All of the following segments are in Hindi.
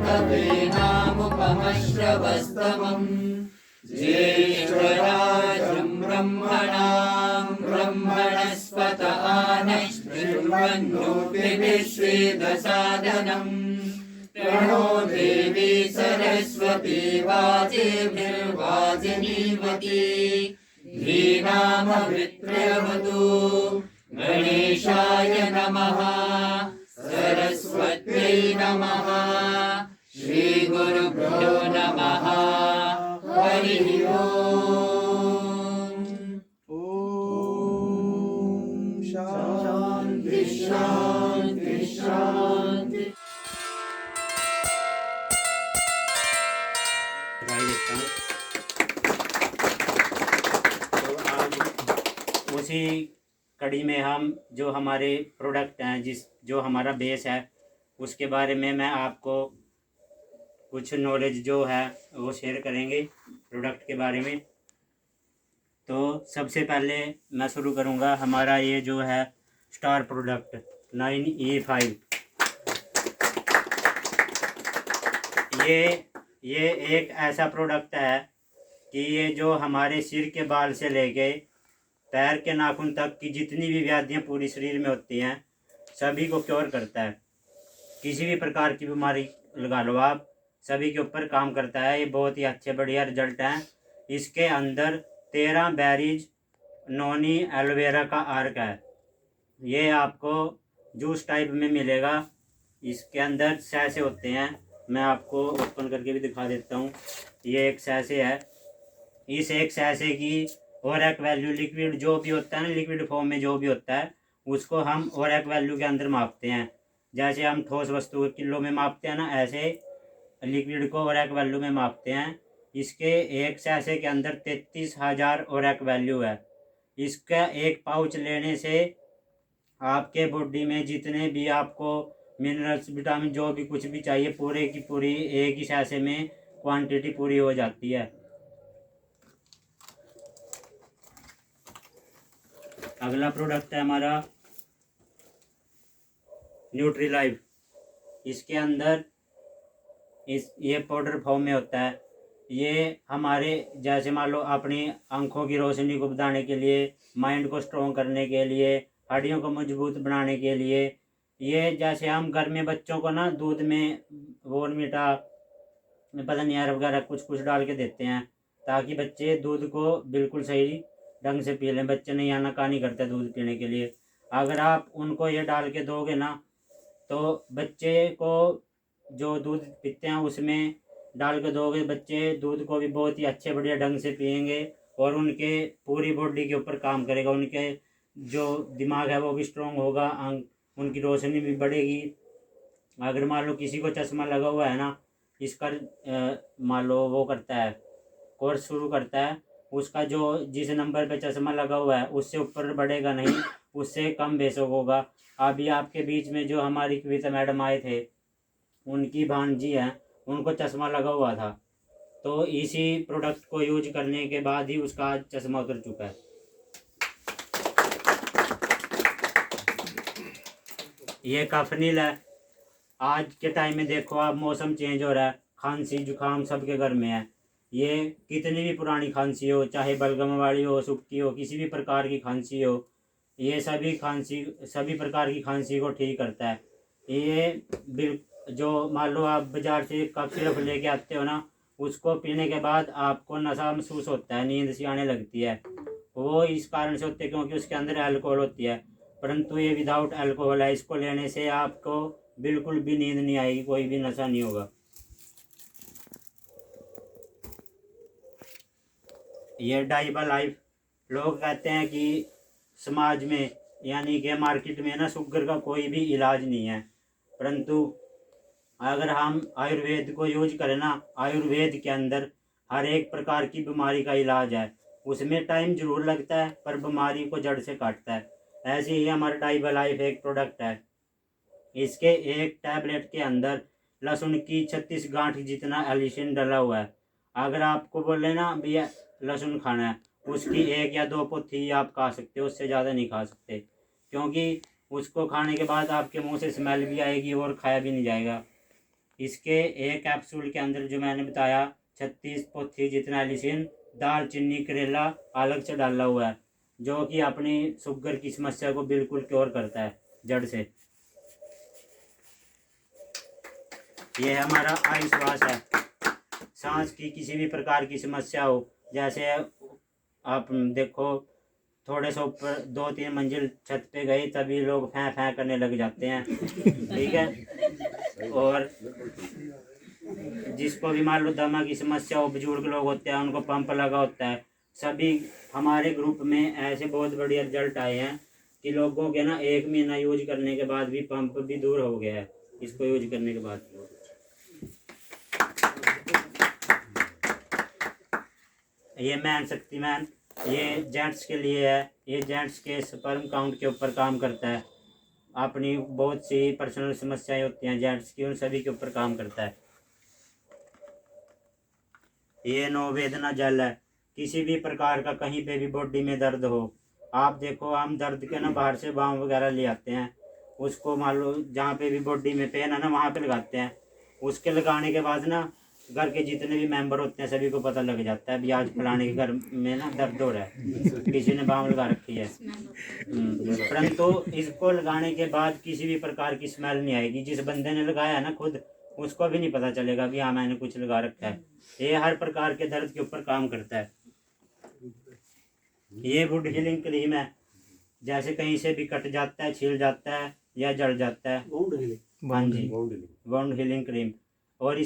कवीनामुपमश्रवस्तमम् ज्येष्ठराजं ब्रह्मणां ब्रह्मणस्पत आनश्चिन्वन्नोतिभिः श्रीदसादनम् प्रणो देवी सरस्वती वाजिभिर्वाजिनीवती धीनामभित्र्यवतु गणेशाय नमः सरस्वत्यै नमः श्रीगुरुभ्यो नमः हरिः ओम्। शान्ति शान्ति शान्ति। तो आज उसी कड़ी में हम जो हमारे प्रोडक्ट हैं जो हमारा बेस है उसके बारे में मैं आपको कुछ नॉलेज जो है वो शेयर करेंगे प्रोडक्ट के बारे में। तो सबसे पहले मैं शुरू करूंगा हमारा ये जो है स्टार प्रोडक्ट 9E5। ये एक ऐसा प्रोडक्ट है कि ये जो हमारे सिर के बाल से लेके पैर के नाखून तक की जितनी भी व्याधियाँ पूरी शरीर में होती हैं सभी को क्योर करता है। किसी भी प्रकार की बीमारी लगा लो आप, सभी के ऊपर काम करता है। ये बहुत ही अच्छे बढ़िया रिजल्ट हैं। इसके अंदर 13 बेरीज नोनी एलोवेरा का अर्क है। ये आपको जूस टाइप में मिलेगा। इसके अंदर सैसे होते हैं, मैं आपको ओपन करके भी दिखा देता हूँ। ये एक सैसे है। इस एक सैसे की ओरेक वैल्यू लिक्विड जो भी होता है ना, लिक्विड फॉर्म में जो भी होता है उसको हम ओरेक वैल्यू के अंदर मापते हैं। जैसे हम ठोस वस्तु को किलो में मापते हैं ना, ऐसे लिक्विड को ओरेक वैल्यू में मापते हैं। इसके एक सैसे के अंदर 33,000 ओरेक वैल्यू है। इसका एक पाउच लेने से आपके बॉडी में जितने भी आपको मिनरल्स विटामिन जो भी कुछ भी चाहिए पूरे की पूरी एक ही सैसे में क्वांटिटी पूरी हो जाती है। अगला प्रोडक्ट है हमारा न्यूट्रीलाइफ। इसके अंदर ये पाउडर फॉर्म में होता है। ये हमारे जैसे मान लो अपनी आंखों की रोशनी को बढ़ाने के लिए, माइंड को स्ट्रॉन्ग करने के लिए, हड्डियों को मजबूत बनाने के लिए, ये जैसे हम घर में बच्चों को ना दूध में बोर्नवीटा पता नहीं यार वगैरह कुछ कुछ डाल के देते हैं ताकि बच्चे दूध को बिल्कुल सही ढंग से पी लें। बच्चे नहीं आनाकानी करते दूध पीने के लिए। अगर आप उनको ये डाल के दोगे ना तो बच्चे को जो दूध पीते हैं उसमें डाल के दोगे, बच्चे दूध को भी बहुत ही अच्छे बढ़िया ढंग से पियेंगे और उनके पूरी बॉडी के ऊपर काम करेगा। उनके जो दिमाग है वो भी स्ट्रॉन्ग होगा, उनकी रोशनी भी बढ़ेगी। अगर मान लो किसी को चश्मा लगा हुआ है ना, इसका मान लो वो करता है कोर्स शुरू करता है, उसका जो जिस नंबर पे चश्मा लगा हुआ है उससे ऊपर बढ़ेगा नहीं, उससे कम बेशक होगा। अभी आपके बीच में जो हमारी कविता मैडम आए थे उनकी भांजी है, उनको चश्मा लगा हुआ था, तो इसी प्रोडक्ट को यूज करने के बाद ही उसका चश्मा उतर चुका है। ये कफनील है। आज के टाइम में देखो आप, मौसम चेंज हो रहा है, खांसी जुकाम सबके घर में है। ये कितनी भी पुरानी खांसी हो, चाहे बलगम वाली हो, सुक्की हो, किसी भी प्रकार की खांसी हो, ये सभी प्रकार की खांसी को ठीक करता है। ये जो मान लो आप बाजार से कफ सिरप लेके आते हो ना, उसको पीने के बाद आपको नशा महसूस होता है, नींद सी आने लगती है। वो इस कारण से होते है क्योंकि उसके अंदर अल्कोहल होती है, परंतु ये विदाउट अल्कोहल है। इसको लेने से आपको बिल्कुल भी नींद नहीं आएगी, कोई भी नशा नहीं होगा। ये डाइबा लाइफ, लोग कहते हैं कि समाज में यानी कि मार्केट में ना शुगर का कोई भी इलाज नहीं है, परंतु अगर हम आयुर्वेद को यूज करें ना, आयुर्वेद के अंदर हर एक प्रकार की बीमारी का इलाज है। उसमें टाइम जरूर लगता है पर बीमारी को जड़ से काटता है। ऐसे ही हमारा डाइबा लाइफ एक प्रोडक्ट है। इसके एक टैबलेट के अंदर लहसुन की 36 गांठ जितना एलिसिन डला हुआ है। अगर आपको बोले ना भैया लहसुन खाना है, उसकी 1 या 2 पोथी आप खा सकते हो, उससे ज़्यादा नहीं खा सकते, क्योंकि उसको खाने के बाद आपके मुंह से स्मेल भी आएगी और खाया भी नहीं जाएगा। इसके एक कैप्सूल के अंदर जो मैंने बताया 36 पोथी जितना एलिसिन, दाल चीनी करेला अलग से डाला हुआ है, जो कि अपनी शुगर की समस्या को बिल्कुल क्योर करता है जड़ से। ये हमारा आयुश्वास है। सांस की किसी भी प्रकार की समस्या हो, जैसे आप देखो थोड़े से ऊपर 2-3 मंजिल छत पे गए तभी लोग फैं फैं करने लग जाते हैं, ठीक है। और जिसको भी मान लो दमा की समस्या हो, बुजुर्ग लोग होते हैं उनको पंप लगा होता है, सभी हमारे ग्रुप में ऐसे बहुत बढ़िया रिजल्ट आए हैं कि लोगों के ना 1 महीना यूज करने के बाद भी पंप भी दूर हो गया है इसको यूज करने के बाद। ये मैन शक्तिमान ये जेंट्स के लिए है, ये जेंट्स के स्पर्म काउंट के ऊपर काम करता है। अपनी बहुत सी पर्सनल समस्याएं होती हैं जेंट्स की, उन सभी के ऊपर काम करता है। ये नो वेदना जल है, किसी भी प्रकार का कहीं पे भी बॉडी में दर्द हो, आप देखो हम दर्द के ना बाहर से बाम वगैरह ले आते हैं, उसको मान लो जहाँ पे भी बॉडी में पेन है ना वहाँ पे लगाते हैं, उसके लगाने के बाद ना घर के जितने भी मेंबर होते हैं सभी को पता लग जाता है भी आज फलाने के घर में ना दर्द हो रहा है, किसी ने बाम लगा रखी है। परंतु इसको लगाने के बाद किसी भी प्रकार की स्मेल नहीं आएगी। जिस बंदे ने लगाया है ना खुद उसको भी नहीं पता चलेगा कि हाँ मैंने कुछ लगा रखा है। ये हर प्रकार के दर्द के ऊपर काम करता है। ये वुड हीलिंग क्रीम है, जैसे कहीं से भी कट जाता है, छील जाता है या जल जाता है, हाँ जी वुड हीलिंग क्रीम। और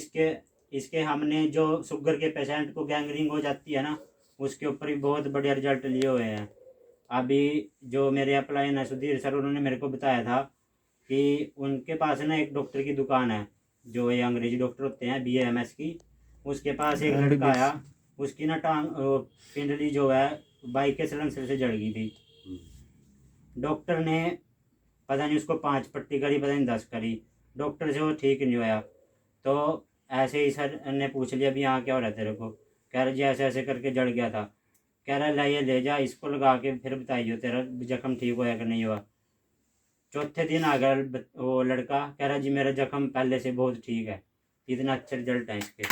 इसके हमने जो शुगर के पेशेंट को गैंग्रीन हो जाती है ना उसके ऊपर भी बहुत बढ़िया रिजल्ट लिए हुए हैं। अभी जो मेरे अपलाइन है सुधीर सर, उन्होंने मेरे को बताया था कि उनके पास ना एक डॉक्टर की दुकान है, जो ये अंग्रेजी डॉक्टर होते हैं BAMS की, उसके पास एक लड़का आया, उसकी ना टांग पिंडली जो है बाइक के सिलेंसर से जड़ गई थी। डॉक्टर ने पता नहीं उसको 5 पट्टी करी, पता नहीं 10 करी, डॉक्टर से वो ठीक नहीं हुआ। तो ऐसे ही सर ने पूछ लिया भी यहाँ क्या हो रहा है तेरे को, कह रहा जी ऐसे ऐसे करके जड़ गया था। कह रहा लाइए ले जा, इसको लगा के फिर बताइए तेरा जख्म ठीक होया कि नहीं हुआ। चौथे दिन आ गया वो लड़का, कह रहा जी मेरा जख्म पहले से बहुत ठीक है। इतना अच्छा रिजल्ट है इसके।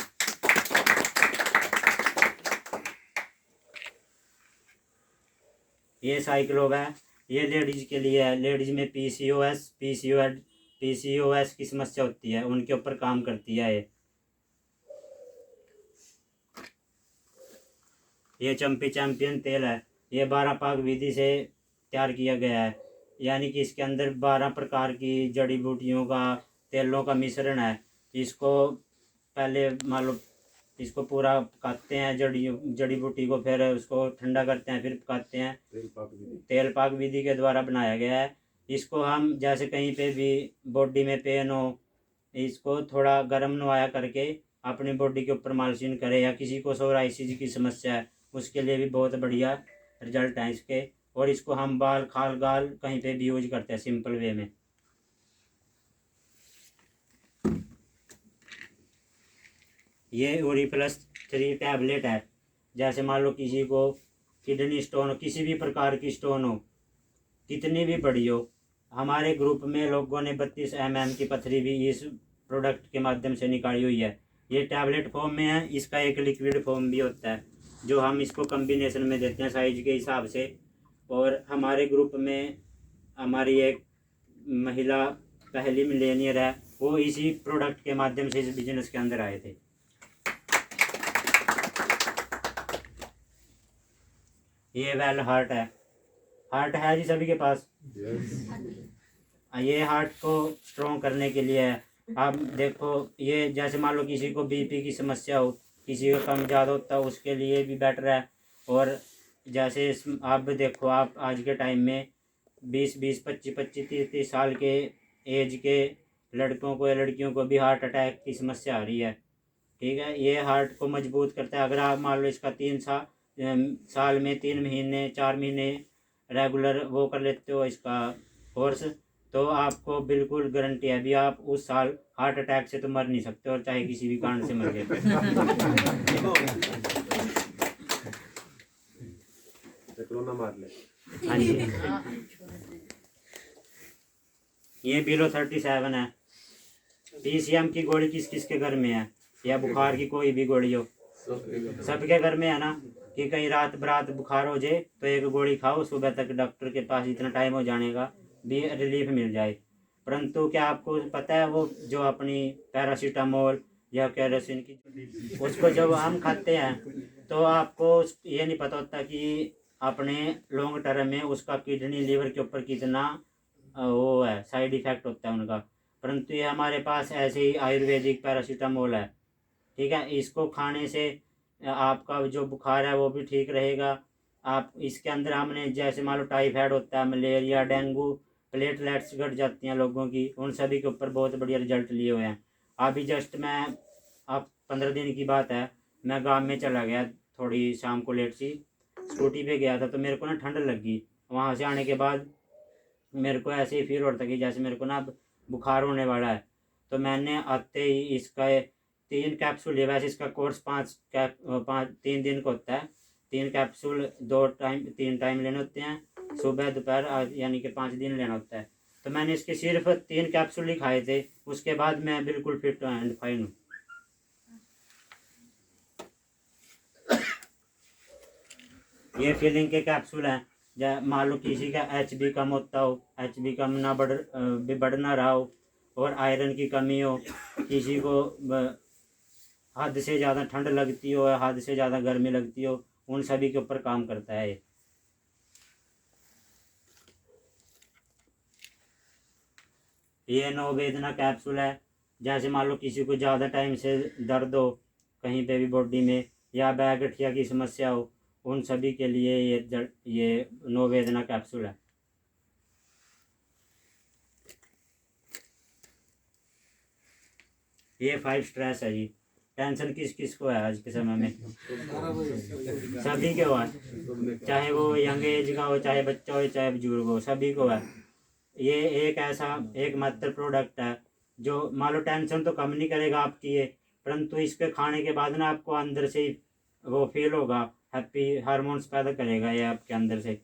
ये साइक्लोब है, ये लेडीज के लिए है, लेडीज में PCOS की समस्या होती है उनके ऊपर काम करती है। ये चंपी चैंपियन तेल है, ये 12 पाक विधि से तैयार किया गया है, यानी कि इसके अंदर 12 प्रकार की जड़ी बूटियों का तेलों का मिश्रण है। इसको पहले मान लो इसको पूरा पकाते हैं जड़ी बूटी को, फिर उसको ठंडा करते हैं, फिर पकाते हैं। तेल पाक विधि के द्वारा बनाया गया है। इसको हम जैसे कहीं पे भी बॉडी में पेन हो, इसको थोड़ा गर्म नवाया करके अपनी बॉडी के ऊपर मालिश करें, या किसी को सोराइसिस की समस्या है उसके लिए भी बहुत बढ़िया रिजल्ट है इसके। और इसको हम बाल खाल गाल कहीं पे भी यूज करते हैं सिंपल वे में। ये Oriflame 3 टैबलेट है, जैसे मान लो किसी को किडनी स्टोन हो, किसी भी प्रकार की स्टोन हो, कितनी भी बड़ी हो, हमारे ग्रुप में लोगों ने 32 mm की पथरी भी इस प्रोडक्ट के माध्यम से निकाली हुई है। ये टैबलेट फॉर्म में है, इसका एक लिक्विड फॉर्म भी होता है जो हम इसको कम्बिनेशन में देते हैं साइज के हिसाब से। और हमारे ग्रुप में हमारी एक महिला पहली मिलेनियर है, वो इसी प्रोडक्ट के माध्यम से इस बिजनेस के अंदर आए थे। ये वेल हार्ट है जी सभी के पास। ये हार्ट को स्ट्रॉन्ग करने के लिए है। आप देखो ये जैसे मान लो किसी को BP की समस्या हो, किसी को कम ज़्यादा होता है, उसके लिए भी बेटर है। और जैसे आप देखो आप आज के टाइम में 20-20, 25-25, 30-30 साल के एज के लड़कों को या लड़कियों को भी हार्ट अटैक की समस्या आ रही है, ठीक है। ये हार्ट को मजबूत करता है। अगर आप मान लो इसका 3 साल में 3 महीने 4 महीने रेगुलर वो कर लेते हो इसका कोर्स, तो आपको बिल्कुल गारंटी है भी आप उस साल हार्ट अटैक से तो मर नहीं सकते, और चाहे किसी भी कारण से मर गए। हाँ जी। ये बिलो 37 है, पीसीएम की गोली किस किस के घर में है, या बुखार की कोई भी गोली हो, सबके घर में है ना, कि कहीं रात बरात बुखार हो जाए तो एक गोली खाओ, सुबह तक डॉक्टर के पास इतना टाइम हो जाने का भी रिलीफ मिल जाए। परंतु क्या आपको पता है वो जो अपनी पैरासीटामोल या केरोसिन की, उसको जब हम खाते हैं तो आपको ये नहीं पता होता कि अपने लॉन्ग टर्म में उसका किडनी लीवर के ऊपर कितना वो है, साइड इफेक्ट होता है उनका। परंतु ये हमारे पास ऐसे ही आयुर्वेदिक पैरासीटामोल है, ठीक है, इसको खाने से आपका जो बुखार है वो भी ठीक रहेगा। आप इसके अंदर हमने जैसे मान लो टाइफाइड होता है, मलेरिया, डेंगू, प्लेटलेट्स घट जाती हैं लोगों की, उन सभी के ऊपर बहुत बढ़िया रिजल्ट लिए हुए हैं। अभी जस्ट मैं अब 15 दिन की बात है, मैं गाँव में चला गया, थोड़ी शाम को लेट सी स्कूटी पे गया था, तो मेरे को ना ठंड लगी। वहाँ से आने के बाद मेरे को ऐसे ही फील होता कि जैसे मेरे को ना अब बुखार होने वाला है। तो मैंने आते ही इसका 3 कैप्सूल लिया। वैसे इसका कोर्स 3 दिन का होता है। 3 कैप्सूल 2 टाइम 3 टाइम लेने होते हैं, सुबह दोपहर, यानी कि 5 दिन लेना होता है। तो मैंने इसके सिर्फ 3 कैप्सूल ही खाए थे, उसके बाद मैं बिल्कुल फिट एंड फाइन हूँ। ये फीलिंग के कैप्सूल हैं। मान लो किसी का HB कम होता हो, HB कम ना बढ़ ना रहा हो, और आयरन की कमी हो, किसी को हद से ज़्यादा ठंड लगती हो, हद से ज़्यादा गर्मी लगती हो, उन सभी के ऊपर काम करता है ये नो वेदना कैप्सूल है। जैसे मान लो किसी को ज़्यादा टाइम से दर्द हो कहीं पे भी बॉडी में, या बैक गठिया की समस्या हो, उन सभी के लिए ये नो वेदना कैप्सूल है। ये 5 स्ट्रेस है जी। टेंशन किस किस को है आज के समय में, सभी के हुआ है, चाहे वो यंग एज का हो, चाहे बच्चा हो, चाहे बुजुर्ग हो, सभी को है। ये एक ऐसा एक मात्र प्रोडक्ट है जो मान लो टेंशन तो कम नहीं करेगा आपकी ये, परंतु इसके खाने के बाद ना आपको अंदर से ही वो फील होगा, हैप्पी हार्मोन्स पैदा करेगा ये आपके अंदर से।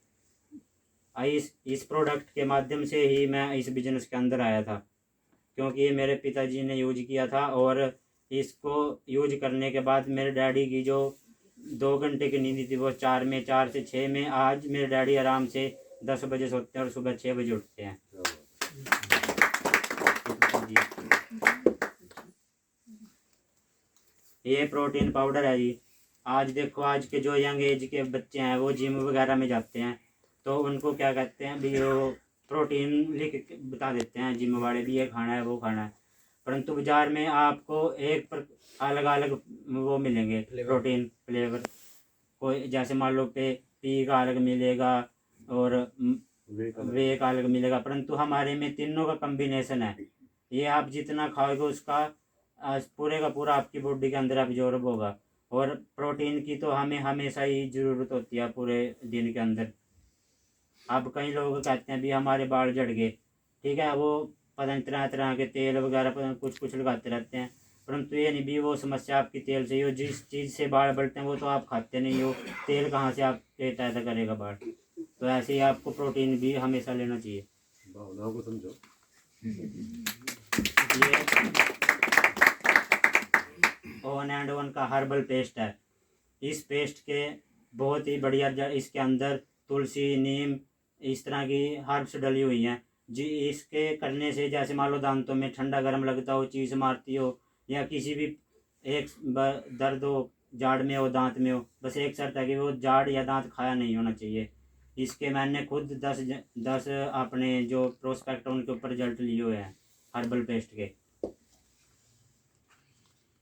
इस प्रोडक्ट के माध्यम से ही मैं इस बिजनेस के अंदर आया था, क्योंकि ये मेरे पिताजी ने यूज किया था, और इसको यूज करने के बाद मेरे डैडी की जो 2 घंटे की नींद थी वो 4 से 6 में, आज मेरे डैडी आराम से 10 बजे सोते हैं और सुबह 6 बजे उठते हैं। ये प्रोटीन पाउडर है जी। आज देखो, आज के जो यंग एज के बच्चे हैं वो जिम वगैरह में जाते हैं, तो उनको क्या कहते हैं भी, वो प्रोटीन लिख के बता देते हैं जिम वाले भी, ये खाना है वो खाना है। परंतु बाजार में आपको अलग अलग वो मिलेंगे प्रोटीन फ्लेवर। कोई जैसे मान लो पी का अलग मिलेगा और वे का अलग मिलेगा, परंतु हमारे में तीनों का कम्बिनेशन है। ये आप जितना खाओगे उसका पूरे का पूरा आपकी बॉडी के अंदर एब्जॉर्ब होगा। और प्रोटीन की तो हमें हमेशा ही ज़रूरत होती है पूरे दिन के अंदर। अब कई लोग कहते हैं भी हमारे बाल झड़ गए, ठीक है, वो पता नहीं तरह तरह के तेल वगैरह पता नहीं कुछ कुछ लगाते रहते हैं, परंतु ये नहीं भी वो समस्या आपकी तेल से ही हो। जिस चीज़ से बाल बढ़ते हैं वो तो आप खाते नहीं हो, तेल कहाँ से आप पैदा करेगा बाल। तो ऐसे ही आपको प्रोटीन भी हमेशा लेना चाहिए। भावनाओं को समझो। ये ऑन एंड ऑन का हर्बल पेस्ट है। इस पेस्ट के बहुत ही बढ़िया इसके अंदर तुलसी, नीम, इस तरह की हर्ब्स डली हुई हैं जी। इसके करने से जैसे मान लो दांतों में ठंडा गर्म लगता हो, चीज़ मारती हो, या किसी भी एक दर्द हो, जाड़ में हो, दांत में हो, बस एक शर्त है कि वो जाड़ या दांत खाया नहीं होना चाहिए। इसके मैंने खुद 10 अपने जो प्रोस्पेक्ट उनके ऊपर रिजल्ट लिए हुए हैं हर्बल पेस्ट के।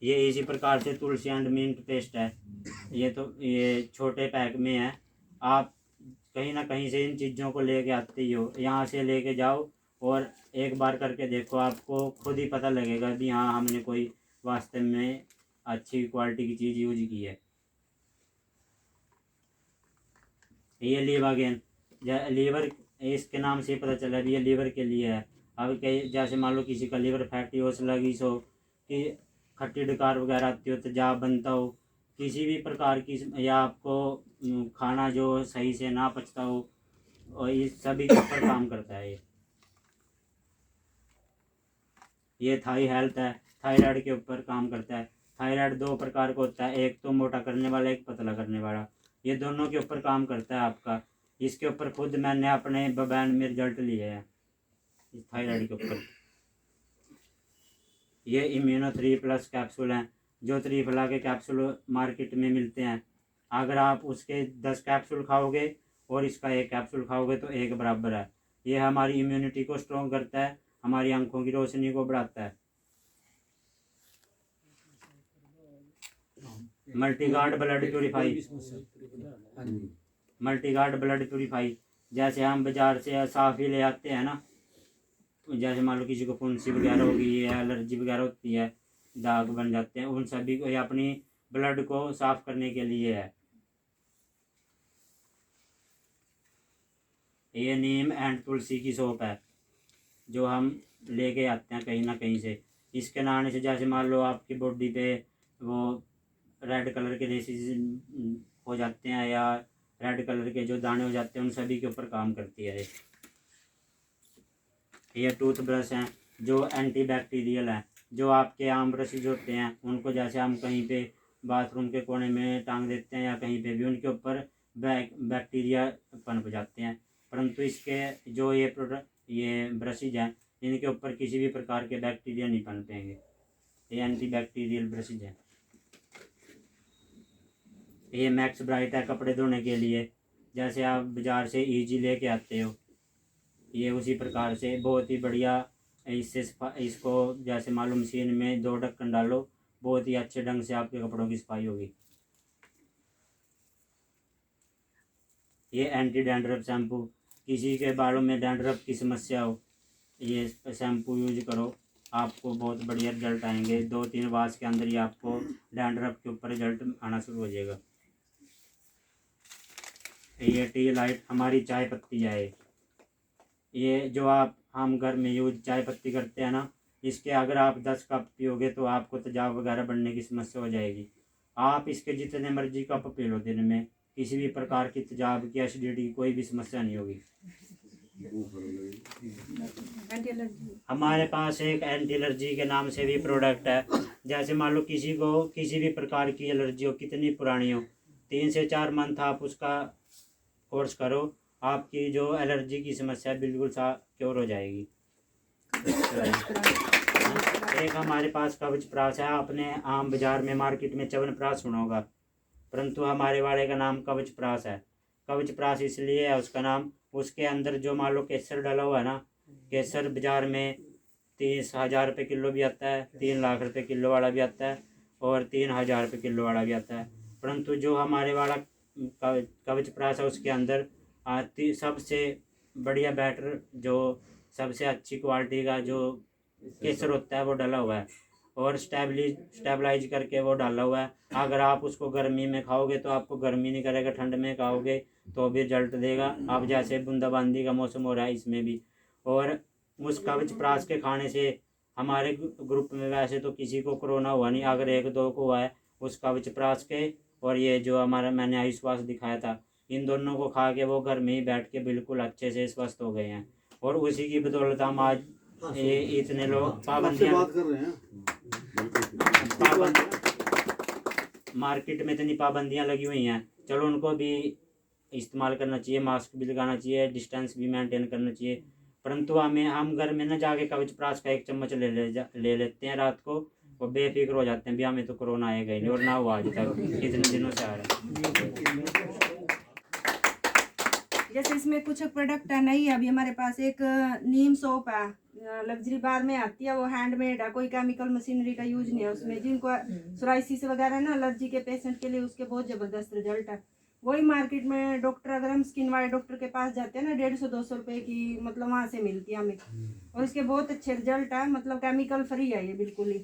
ये इसी प्रकार से तुलसी एंड मिंट पेस्ट है। ये छोटे पैक में है। आप कहीं ना कहीं से इन चीज़ों को लेके आते ही हो, यहाँ से लेके जाओ और एक बार करके देखो, आपको खुद ही पता लगेगा कि हाँ हमने कोई वास्तव में अच्छी क्वालिटी की चीज़ यूज की है। ये लीवागेन लीवर, इसके नाम से पता चला भी ये लीवर के लिए है। अब कई जैसे मान लो किसी का लीवर फैटी हो, स्लगिश हो, कि खट्टी डकार वगैरह आती हो, तेजाब बनता हो, किसी भी प्रकार की, या आपको खाना जो सही से ना पचता हो, और इस सभी के ऊपर काम करता है ये थाई हेल्थ है, थायराइड के ऊपर काम करता है। थायराइड 2 प्रकार का होता है, एक तो मोटा करने वाला, एक पतला करने वाला। ये दोनों के ऊपर काम करता है आपका। इसके ऊपर खुद मैंने अपने बबैन में रिजल्ट लिए हैं इस थायराइड के ऊपर। ये इम्यूनो 3+ कैप्सूल हैं, जो त्रिफला के कैप्सूल मार्केट में मिलते हैं। अगर आप उसके 10 कैप्सूल खाओगे और इसका 1 कैप्सूल खाओगे तो 1 बराबर है। ये हमारी इम्यूनिटी को स्ट्रॉन्ग करता है, हमारी आंखों की रोशनी को बढ़ाता है। मल्टीगार्ड ब्लड प्यूरिफाई, मल्टीगार्ड ब्लड प्यूरिफाई, जैसे हम बाजार से साफ ही ले आते हैं ना, जैसे मान लो किसी को फुंसी वगैरह होगी या एलर्जी वगैरह होती है, दाग बन जाते हैं, उन सभी को ये अपनी ब्लड को साफ करने के लिए है। ये नीम एंड तुलसी की सोप है जो हम लेके आते हैं कहीं ना कहीं से। इसके नहाने से जैसे मान लो आपकी बॉडी पे वो रेड कलर के रेसेस हो जाते हैं या रेड कलर के जो दाने हो जाते हैं, उन सभी के ऊपर काम करती है। ये टूथ ब्रश हैं जो एंटीबैक्टीरियल हैं। जो आपके आम ब्रशेज होते हैं उनको जैसे हम कहीं पे बाथरूम के कोने में टांग देते हैं या कहीं पे भी, उनके ऊपर बैक्टीरिया पनप जाते हैं, परंतु इसके जो ये ब्रशेज हैं इनके ऊपर किसी भी प्रकार के बैक्टीरिया नहीं पनपेंगे। ये एंटीबैक्टीरियल ब्रशेज हैं। ये मैक्स ब्राइट है कपड़े धोने के लिए, जैसे आप बाज़ार से ईजी लेके आते हो, ये उसी प्रकार से बहुत ही बढ़िया। इससे इसको जैसे मालूम मशीन में 2 ढक्कन डालो, बहुत ही अच्छे ढंग से आपके कपड़ों की सफाई होगी। ये एंटी डैंड्रफ शैम्पू, किसी के बालों में डैंड्रफ की समस्या हो, ये शैम्पू यूज करो, आपको बहुत बढ़िया रिजल्ट आएंगे। 2-3 वाश के अंदर ही आपको डैंड्रफ के ऊपर रिजल्ट आना शुरू हो जाएगा। ये टी लाइट हमारी चाय पत्ती है। ये जो हम घर में यूज चाय पत्ती करते हैं ना, इसके अगर आप 10 कप पियोगे तो आपको तेजाब वगैरह बढ़ने की समस्या हो जाएगी। आप इसके जितने मर्जी कप पी लो दिन में, किसी भी प्रकार की तेजाब की, एसिडिटी की कोई भी समस्या नहीं होगी। हमारे पास एक एंटी एलर्जी के नाम से भी प्रोडक्ट है। जैसे मान लो किसी को किसी भी प्रकार की एलर्जी हो, कितनी पुरानी हो, 3 से 4 मंथ आप उसका कोर्स करो, आपकी जो एलर्जी की समस्या बिल्कुल क्योर हो जाएगी। एक हमारे पास कवच प्राश है। आपने आम बाजार में मार्केट में च्यवनप्राश सुना होगा, परंतु हमारे वाले का नाम कवच प्राश है। कवच प्राश इसलिए है उसका नाम, उसके अंदर जो मान लो केसर डाला हुआ है ना, केसर बाजार में 30,000 रुपये किलो भी आता है, 3 लाख रुपये किलो वाला भी आता है और 3,000 रुपये किलो वाला भी आता है। परंतु जो हमारे वाला कवच प्राश है उसके अंदर सबसे बढ़िया बेटर, जो सबसे अच्छी क्वालिटी का जो केसर होता है वो डाला हुआ है और स्टेबलाइज करके वो डाला हुआ है। अगर आप उसको गर्मी में खाओगे तो आपको गर्मी नहीं करेगा, ठंड में खाओगे तो भी रिजल्ट देगा। अब जैसे बूंदाबांदी का मौसम हो रहा है इसमें भी। और उस कवच प्राश के खाने से हमारे ग्रुप में वैसे तो किसी को कोरोना हुआ नहीं, अगर 1-2 को हुआ है उस कवच प्राश के और ये जो हमारा मैंने आयुष्वास दिखाया था, इन दोनों को खा के वो घर में ही बैठ के बिल्कुल अच्छे से स्वस्थ हो गए हैं। और उसी की बदौलत हम आज ये इतने लोग मार्केट में इतनी पाबंदियां लगी हुई हैं, चलो उनको भी इस्तेमाल करना चाहिए, मास्क भी लगाना चाहिए, डिस्टेंस भी मेंटेन करना चाहिए। परंतु हम घर में ना जाके कवच प्राश का 1 चम्मच ले लेते हैं रात को और बेफिक्र हो जाते हैं भी हमें तो कोरोना आएगा ही नहीं, और ना हुआ आज तक, इतने दिनों से आ रहा है। जैसे इसमें कुछ प्रोडक्ट है नहीं, अभी हमारे पास एक नीम सोप है, लग्जरी बार में आती है, वो हैंडमेड है, कोई केमिकल मशीनरी का यूज नहीं है उसमें। जिनको सोराइसिस वगैरह ना एलर्जी के पेशेंट के लिए उसके बहुत ज़बरदस्त रिजल्ट है। वही मार्केट में डॉक्टर, अगर हम स्किन वाले डॉक्टर के पास जाते हैं ना, 150-200 रुपये की मतलब वहाँ से मिलती है हमें, और इसके बहुत अच्छे रिजल्ट है, मतलब केमिकल फ्री है ये बिल्कुल ही।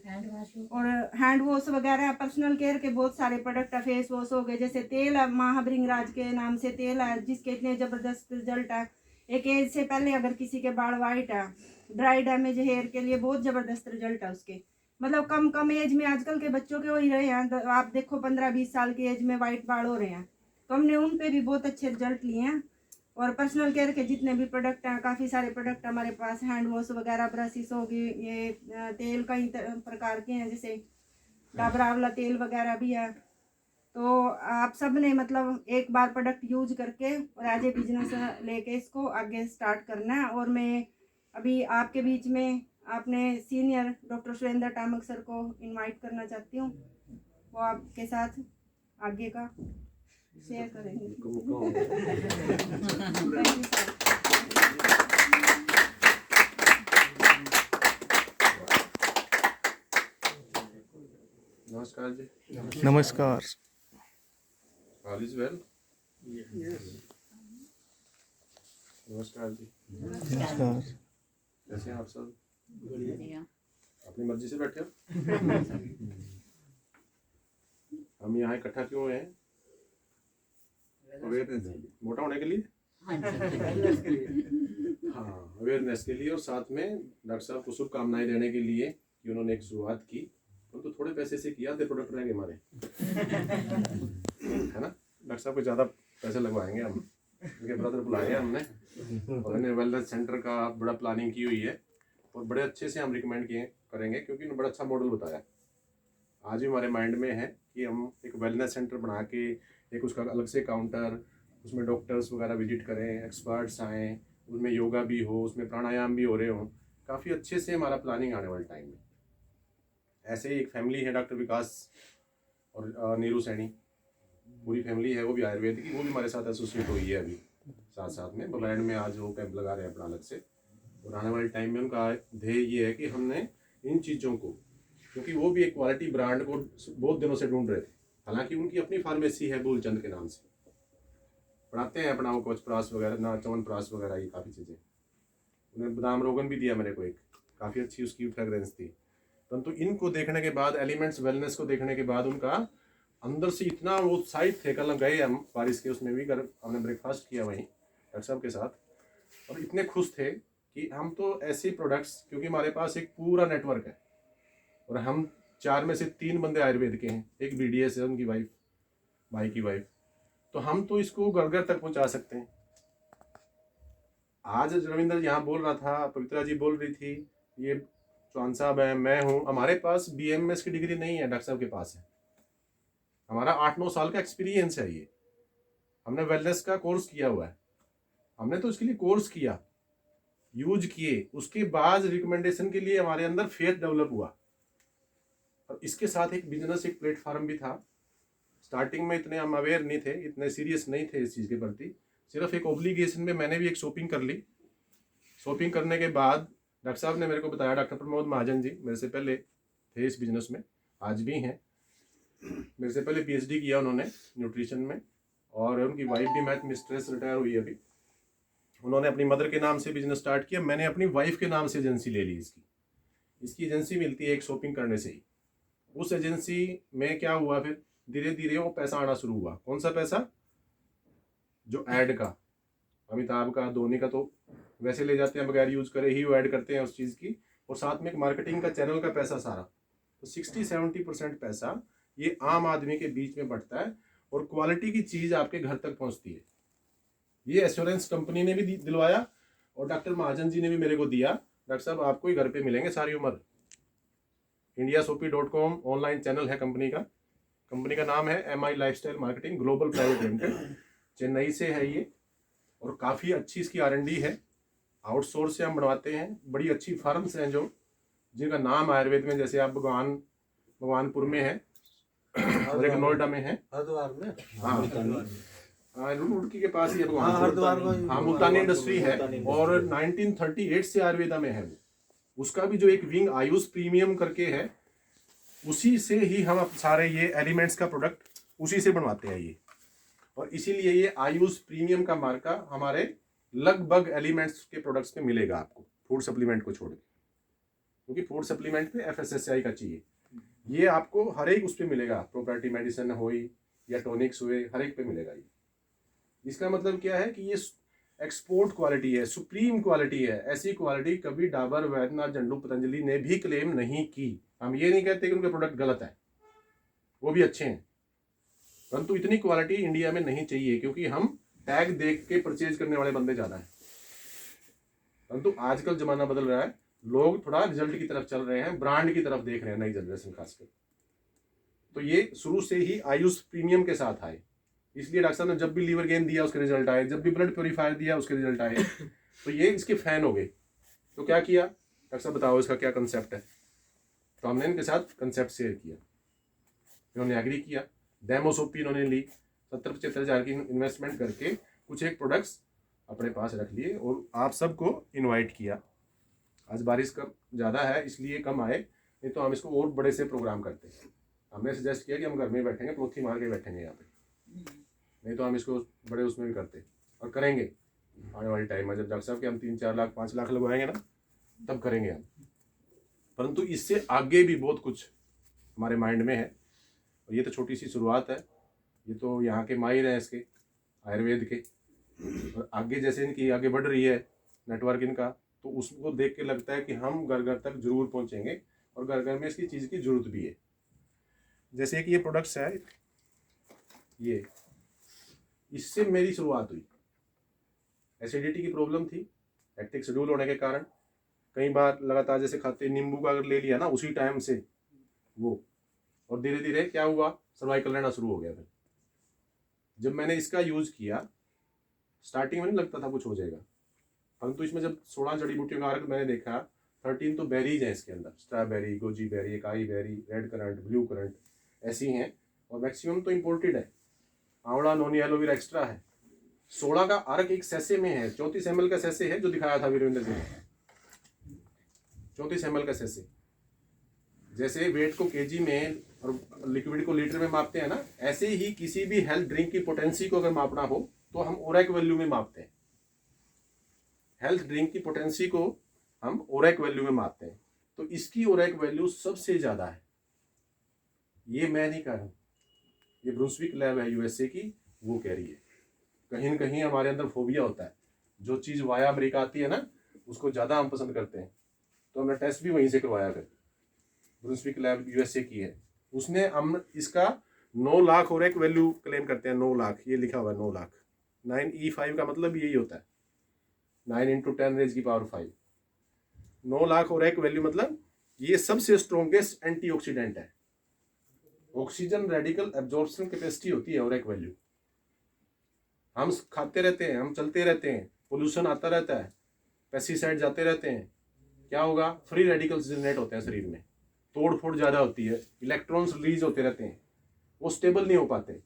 और हैंड वॉश वगैरह, पर्सनल केयर के बहुत सारे प्रोडक्ट है, फेस वॉश हो गए, जैसे तेल है, महाभृंगराज के नाम से तेल है जिसके इतने ज़बरदस्त रिजल्ट है। एक एज से पहले अगर किसी के बाल वाइट है, ड्राई डैमेज हेयर के लिए बहुत ज़बरदस्त रिजल्ट है उसके, मतलब कम एज में आजकल के बच्चों के हो ही रहे हैं। आप देखो 15-20 साल की एज में वाइट बाल हो रहे हैं, तो हमने उन पे भी बहुत अच्छे रिजल्ट लिए हैं। और पर्सनल केयर के जितने भी प्रोडक्ट हैं, काफ़ी सारे प्रोडक्ट हमारे पास, हैंड वॉश वगैरह, ब्रशेस होगी, ये तेल कई प्रकार के हैं, जैसे डाबर आंवला तेल वगैरह भी है। तो आप सब ने मतलब एक बार प्रोडक्ट यूज करके और एज ए बिजनेस लेके इसको आगे स्टार्ट करना है। और मैं अभी आपके बीच में अपने सीनियर डॉक्टर सुरेंद्र टामक सर को इनवाइट करना चाहती हूँ, वो आपके साथ आगे का शेयर करेंगे। Thank you, sir. नमस्कार जी। नमस्कार। All is well. नमस्कार जी। नमस्कार। कैसे हैं आप सब? अपनी मर्जी से बैठे हो? हम यहाँ इकट्ठा क्यों हुए हैं? अवेयरनेस, मोटा होने के लिए। हाँ, अवेयरनेस के लिए, और साथ में डॉक्टर साहब को शुभकामनाएं देने के लिए कि उन्होंने एक शुरुआत की, तो थोड़े पैसे से किया, आधे प्रोडक्ट रहेंगे हमारे, है ना? डॉक्टर साहब को ज़्यादा पैसे लगवाएंगे हम, उनके ब्रदर बुलाए हमने, और उन्हें वेलनेस सेंटर का बड़ा प्लानिंग की हुई है, और बड़े अच्छे से हम रिकमेंड किए करेंगे, क्योंकि उन्होंने बड़ा अच्छा मॉडल बताया। आज भी हमारे माइंड में है कि हम एक वेलनेस सेंटर बना के एक उसका अलग से काउंटर, उसमें डॉक्टर्स वगैरह विजिट करें, एक्सपर्ट्स आएँ, उसमें योगा भी हो, उसमें प्राणायाम भी हो रहे हों, काफ़ी अच्छे से हमारा प्लानिंग आने वाले टाइम में। ऐसे ही एक फैमिली है डॉक्टर विकास और नीरू सैनी, पूरी फैमिली है, वो भी आयुर्वेद की, वो भी हमारे साथ एसोसिएट हुई है अभी साथ साथ में। बबैंड में आज वो कैंप लगा रहे हैं अपना अलग से, और आने वाले टाइम में उनका ध्येय ये है कि हमने इन चीज़ों को, क्योंकि वो भी एक क्वालिटी ब्रांड को बहुत दिनों से ढूंढ रहे थे, हालांकि उनकी अपनी फार्मेसी है भूलचंद के नाम से, बनाते हैं अपना वो कवचप्राश वगैरह ना, च्यवनप्राश वगैरह, ये काफ़ी चीज़ें। उन्हें बादाम रोगन भी दिया मेरे को, एक काफ़ी अच्छी उसकी फ्रेगरेंस थी। परंतु इनको देखने के बाद, एलिमेंट्स वेलनेस को देखने के बाद, उनका अंदर से इतना वो उत्साहित थे। कल गए हम बारिश के उसमें भी, कर हमने ब्रेकफास्ट किया वहीं डॉक्टर साहब के साथ, और इतने खुश थे कि हम तो ऐसे प्रोडक्ट्स, क्योंकि हमारे पास एक पूरा नेटवर्क है, और हम 4 में से 3 बंदे आयुर्वेद के हैं, एक BDS है, उनकी वाइफ, भाई की वाइफ, तो हम तो इसको घर घर तक पहुंचा सकते हैं। आज रविंद्र यहाँ बोल रहा था, पवित्रा जी बोल रही थी, ये चौहान साहब है, मैं हूँ, हमारे पास BMS की डिग्री नहीं है, डॉक्टर साहब के पास है। हमारा 8-9 साल का एक्सपीरियंस है ये, हमने वेलनेस का कोर्स किया हुआ है, हमने तो इसके लिए कोर्स किया, यूज किए, उसके बाद रिकमेंडेशन के लिए हमारे अंदर फेथ डेवलप हुआ। और इसके साथ एक बिजनेस, एक प्लेटफॉर्म भी था। स्टार्टिंग में इतने हम अवेयर नहीं थे, इतने सीरियस नहीं थे इस चीज़ के प्रति, सिर्फ एक ऑब्लिगेशन में मैंने भी एक शॉपिंग कर ली। शॉपिंग करने के बाद डॉक्टर साहब ने मेरे को बताया, डॉक्टर प्रमोद महाजन जी मेरे से पहले थे इस बिजनेस में, आज भी हैं, मेरे से पहले PhD किया उन्होंने न्यूट्रिशन में, और उनकी वाइफ भी मैथ मिस्ट्रेस रिटायर हुई अभी। उन्होंने अपनी मदर के नाम से बिजनेस स्टार्ट किया, मैंने अपनी वाइफ के नाम से एजेंसी ले ली। इसकी एजेंसी मिलती है एक शॉपिंग करने से ही। उस एजेंसी में क्या हुआ, फिर धीरे धीरे वो पैसा आना शुरू हुआ। कौन सा पैसा? जो ऐड का, अमिताभ का, धोनी का तो वैसे ले जाते हैं बगैर यूज करे ही, वो ऐड करते हैं उस चीज़ की, और साथ में एक मार्केटिंग का चैनल का पैसा सारा, तो 60-70% पैसा ये आम आदमी के बीच में बढ़ता है, और क्वालिटी की चीज़ आपके घर तक पहुंचती है। ये एश्योरेंस कंपनी ने भी दिलवाया, और डॉक्टर महाजन जी ने भी मेरे को दिया, डॉक्टर साहब आपको ही घर पे मिलेंगे सारी उम्र। indiasopi.com ऑनलाइन चैनल है कंपनी का। कंपनी का नाम है MI lifestyle marketing global private limited, Chennai से है ये, और काफ़ी अच्छी इसकी R&D है। आउटसोर्स से हम बनवाते हैं, बड़ी अच्छी फार्म्स हैं जो, जिनका नाम आयुर्वेद में, जैसे आप भगवानपुर में है, और एक नोएडा में है, हरिद्वार में, हाँ रुड़की के पास ही है भगवानपुर, हाँ मुल्तानी इंडस्ट्री है, और 1938 से आयुर्वेदा में है वो। उसका भी जो एक विंग आयुष प्रीमियम करके है, उसी से ही हम सारे ये एलिमेंट्स का प्रोडक्ट उसी से बनवाते हैं ये, और इसीलिए ये आयुष प्रीमियम का मार्का हमारे लगभग एलिमेंट्स के प्रोडक्ट्स में मिलेगा आपको, फूड सप्लीमेंट को छोड़ के, क्योंकि फूड सप्लीमेंट पे FSSAI का चाहिए। ये आपको हर एक उस पर मिलेगा, प्रोपर्टी मेडिसिन हो या टॉनिक्स हुए, हर एक पे मिलेगा ये। इसका मतलब क्या है कि ये एक्सपोर्ट क्वालिटी है, सुप्रीम क्वालिटी है। ऐसी क्वालिटी कभी डाबर, वैद्यनाथ, जंडू, पतंजलि ने भी क्लेम नहीं की। हम ये नहीं कहते कि उनके प्रोडक्ट गलत है, वो भी अच्छे हैं, परंतु इतनी क्वालिटी इंडिया में नहीं चाहिए, क्योंकि हम टैग देख के परचेज करने वाले बंदे ज़्यादा हैं, परंतु आजकल ज़माना बदल रहा है, लोग थोड़ा रिजल्ट की तरफ चल रहे हैं, ब्रांड की तरफ देख रहे हैं, नई जनरेशन खासकर। तो ये शुरू से ही आयुष प्रीमियम के साथ आए, इसलिए डॉक्टर साहब ने जब भी लीवर गेन दिया उसके रिजल्ट आए, जब भी ब्लड प्योरीफायर दिया उसके रिजल्ट आए। तो ये इसके फैन हो गए। तो क्या किया डॉक्टर साहब, बताओ इसका क्या कंसेप्ट है। तो हमने इनके साथ कंसेप्ट शेयर किया, इन्होंने एग्री किया, डेमोसोपी इन्होंने ली, 70-75 हज़ार की इन्वेस्टमेंट करके कुछ एक प्रोडक्ट्स अपने पास रख लिए और आप सबको इनवाइट किया। आज बारिश कम ज़्यादा है इसलिए कम आए, नहीं तो हम इसको और बड़े से प्रोग्राम करते हैं। हमने सजेस्ट किया कि हम घर में बैठेंगे, प्लोथी मार के बैठेंगे यहाँ पे, नहीं तो हम इसको बड़े उसमें भी करते और करेंगे आने वाले टाइम में। जब डॉक्टर साहब के हम 3-4 लाख 5 लाख लगवाएंगे ना, तब करेंगे हम। परंतु इससे आगे भी बहुत कुछ हमारे माइंड में है, और ये तो छोटी सी शुरुआत है। ये तो यहाँ के माहिर हैं इसके आयुर्वेद के, और आगे जैसे इनकी आगे बढ़ रही है नेटवर्क इनका, तो उसको देख के लगता है कि हम घर घर तक जरूर पहुँचेंगे, और घर घर में इसकी चीज़ की जरूरत भी है। जैसे कि ये प्रोडक्ट्स है, ये इससे मेरी शुरुआत हुई। एसिडिटी की प्रॉब्लम थी, हेक्टिक शेड्यूल होने के कारण, कई बार लगातार जैसे खाते नींबू का अगर ले लिया ना उसी टाइम से वो, और धीरे धीरे क्या हुआ, सर्वाइकल रहना शुरू हो गया। फिर जब मैंने इसका यूज़ किया, स्टार्टिंग में नहीं लगता था कुछ हो जाएगा, परंतु इसमें जब 16 जड़ी बूटियों का अर्क मैंने देखा, 13 तो बेरीज हैं इसके अंदर, strawberry, goji berry, acai berry, red currant, blue currant ऐसी हैं, और मैक्सिमम तो इम्पोर्टेड है। आंवला, नोनी, एलोवेरा एक्स्ट्रा है। 16 का अर्क एक सैसे में है, 34 ml का सैसे है जो दिखाया था वीरेंद्र जी ने, 34 ml का सैसे। जैसे वेट को केजी में और लिक्विड को लीटर में मापते हैं ना, ऐसे ही किसी भी हेल्थ ड्रिंक की पोटेंसी को अगर मापना हो तो हम ओरेक वैल्यू में मापते हैं। हेल्थ ड्रिंक की पोटेंसी को हम ओरेक वैल्यू में मापते हैं, तो इसकी ओरेक वैल्यू सबसे ज़्यादा है। ये मैं नहीं कह रहा हूँ, ये ब्रुंसविक लैब है यूएसए की, वो कह रही है। कहीं न कहीं हमारे अंदर फोबिया होता है, जो चीज़ वाया अमेरिका आती है ना उसको ज़्यादा हम पसंद करते हैं। तो हमने टेस्ट भी वहीं से करवाया, फिर ब्रुंसविक लैब यूएसए की है, उसने हम इसका 9 लाख ओरेक वैल्यू क्लेम करते हैं। 9 लाख ये लिखा हुआ है, 9 लाख। 9E5 का मतलब यही होता है, 9 × 10⁵5। 9 लाख ओरेक वैल्यू मतलब ये सबसे स्ट्रॉन्गेस्ट एंटीऑक्सीडेंट है। ऑक्सीजन रेडिकल एब्जॉर्प्शन कैपेसिटी होती है ओरेक वैल्यू। हम खाते रहते हैं, हम चलते रहते हैं, पोल्यूशन आता रहता है, पेस्टिसाइड जाते रहते हैं, क्या होगा, फ्री रेडिकल्स जनरेट होते हैं शरीर में, तोड़ फोड़ ज़्यादा होती है, इलेक्ट्रॉन्स रिलीज होते रहते हैं, वो स्टेबल नहीं हो पाते।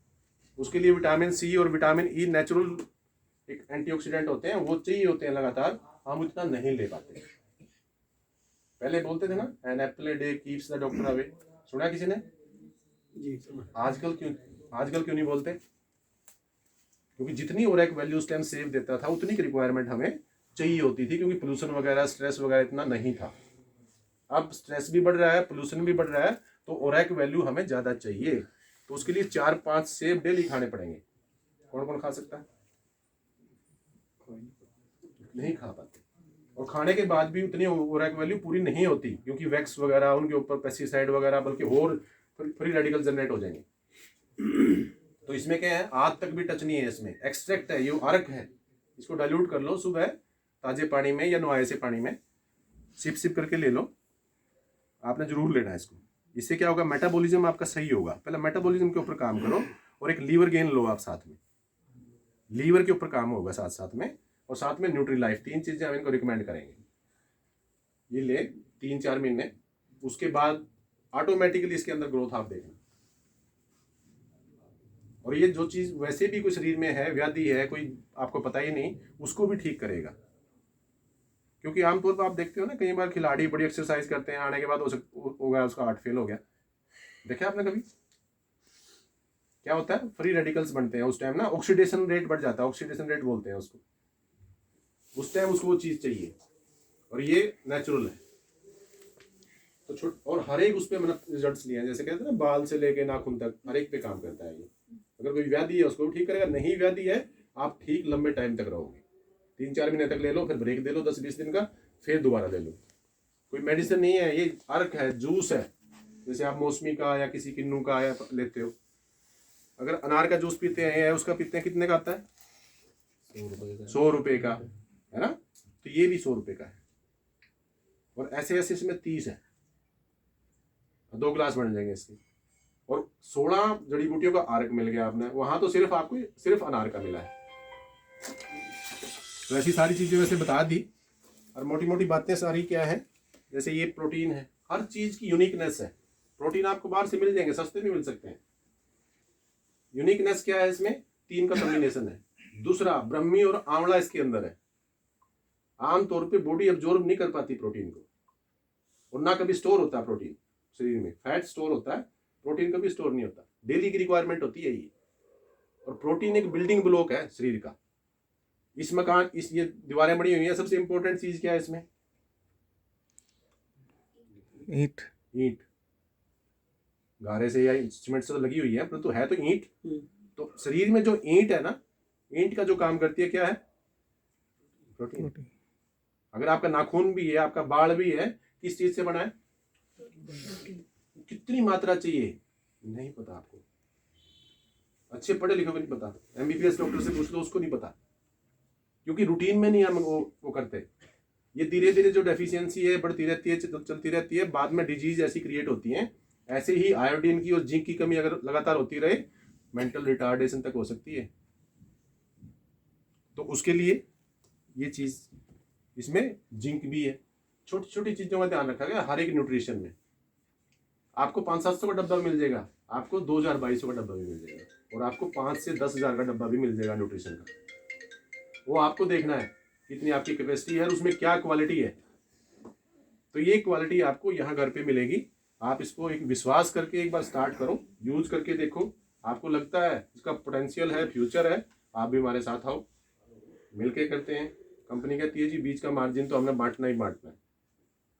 उसके लिए विटामिन सी और विटामिन ई नेचुरल एक एंटीऑक्सीडेंट होते हैं, वो चाहिए होते हैं लगातार, हम उतना नहीं ले पाते। पहले बोलते थे ना, an apple a day keeps the doctor away, सुना किसी ने? आजकल क्यों नहीं बोलते? क्योंकि जितनी ओरेक वैल्यू उस टाइम सेव देता था उतनी की रिक्वायरमेंट हमें चाहिए होती थी, क्योंकि पोल्यूशन वगैरह, स्ट्रेस वगैरह इतना नहीं था। अब स्ट्रेस भी बढ़ रहा है, पोल्यूशन भी बढ़ रहा है, तो ओरेक वैल्यू हमें ज़्यादा चाहिए। तो उसके लिए 4-5 सेब डेली खाने पड़ेंगे। कौन कौन खा सकता है? नहीं खा पाते, और खाने के बाद भी उतनी ओरेक वैल्यू पूरी नहीं होती, क्योंकि वैक्स वगैरह, उनके ऊपर पेस्टिसाइड वगैरह, बल्कि और फ्री रेडिकल जनरेट हो जाएंगे। तो इसमें क्या है, आग तक भी टच नहीं है, इसमें एक्सट्रैक्ट है, ये अर्क है। इसको डाइल्यूट कर लो सुबह ताजे पानी में या नहाए से पानी में, सिप सिप करके ले लो। आपने जरूर लेना है इसको। इससे क्या होगा, मेटाबॉलिज्म आपका सही होगा। पहले मेटाबॉलिज्म के ऊपर काम करो, और एक लीवर गेन लो आप साथ में, लीवर के ऊपर काम होगा साथ साथ में, और साथ में न्यूट्री लाइफ। 3 चीज़ें हम इनको रिकमेंड करेंगे। ये ले 3-4 महीने, उसके बाद ऑटोमेटिकली इसके अंदर ग्रोथ आप देखना। और ये जो चीज़ वैसे भी कोई शरीर में है, व्याधि है, कोई आपको पता ही नहीं, उसको भी ठीक करेगा। क्योंकि आमतौर पर आप देखते हो ना, कई बार खिलाड़ी बड़ी एक्सरसाइज करते हैं, आने के बाद हो गया उसका हार्ट फेल हो गया। देखा आपने कभी? क्या होता है, फ्री रेडिकल्स बनते हैं उस टाइम ना, ऑक्सीडेशन रेट बढ़ जाता है, ऑक्सीडेशन रेट बोलते हैं उसको। उस टाइम उसको वो चीज़ चाहिए, और ये नेचुरल है। तो और हर एक उस पर मैंने रिजल्ट लिए हैं, जैसे कहते हैं ना, बाल से लेके नाखून तक हर एक पे काम करता है ये। अगर कोई व्याधि है उसको ठीक करेगा, नहीं व्याधि है आप ठीक लंबे टाइम तक रहोगे। 3-4 महीने तक ले लो, फिर ब्रेक दे लो 10-20 दिन का, फिर दोबारा ले लो। कोई मेडिसिन नहीं है, ये अर्क है, जूस है। जैसे आप मौसमी का या किसी किन्नू का या लेते हो, अगर अनार का जूस पीते हैं या उसका पीते हैं, कितने का आता है? 100 रुपए का है ना, तो ये भी 100 रुपए का है। और ऐसे ऐसे इसमें 30 है, 2 ग्लास बन जाएंगे इसके। और 16 जड़ी बूटियों का आर्क मिल गया आपने, वहां तो सिर्फ आपको सिर्फ अनार का मिला है। तो ऐसी सारी चीजें वैसे बता दी, और मोटी मोटी बातें सारी क्या है, जैसे ये प्रोटीन है, हर चीज की यूनिकनेस है। प्रोटीन आपको बाहर से मिल जाएंगे, सस्ते भी मिल सकते हैं। यूनिकनेस क्या है इसमें, 3 का कॉम्बिनेशन है। दूसरा, ब्रह्मी और आंवला इसके अंदर है। आमतौर पे बॉडी अब्जॉर्ब नहीं कर पाती प्रोटीन को, और ना कभी स्टोर होता है प्रोटीन शरीर में। फैट स्टोर होता है, प्रोटीन कभी स्टोर नहीं होता। डेली की रिक्वायरमेंट होती है ये। और प्रोटीन एक बिल्डिंग ब्लॉक है शरीर का। इस मकान, इस ये दीवारें बनी हुई है, सबसे इंपॉर्टेंट चीज क्या है इसमें, ईंट। ईंट। गारे से या सीमेंट से तो लगी हुई है, परंतु है तो ईंट। तो शरीर में जो ईंट है ना, ईंट का जो काम करती है क्या है, प्रोटीन। अगर आपका नाखून भी है, आपका बाल भी है, किस चीज से बना है, कितनी मात्रा चाहिए नहीं पता आपको। अच्छे पढ़े लिखे को नहीं पता, एमबीबीएस डॉक्टर से पूछ लो, उसको नहीं पता, क्योंकि रूटीन में नहीं हम वो करते। ये धीरे धीरे जो डेफिशिएंसी है बढ़ती रहती है, चलती रहती है, बाद में डिजीज ऐसी क्रिएट होती है। ऐसे ही आयोडीन की और जिंक की कमी अगर लगातार होती रहे, मेंटल रिटार्डेशन तक हो सकती है। तो उसके लिए ये चीज, इसमें जिंक भी है। छोटी छोटी चीजों का ध्यान रखा गया हर एक न्यूट्रिशन में। आपको 500-700 का डब्बा मिल जाएगा, आपको 2200 का डब्बा भी मिल जाएगा, और आपको 5 से 10,000 का डब्बा भी मिल जाएगा न्यूट्रिशन का। वो आपको देखना है कितनी आपकी कैपेसिटी है और उसमें क्या क्वालिटी है। तो ये क्वालिटी आपको यहाँ घर पे मिलेगी। आप इसको एक विश्वास करके एक बार स्टार्ट करो, यूज करके देखो। आपको लगता है इसका पोटेंशियल है, फ्यूचर है, आप भी हमारे साथ आओ, मिलके करते हैं। कंपनी कहती है जी बीच का मार्जिन तो हमने बांटना ही बांटना है।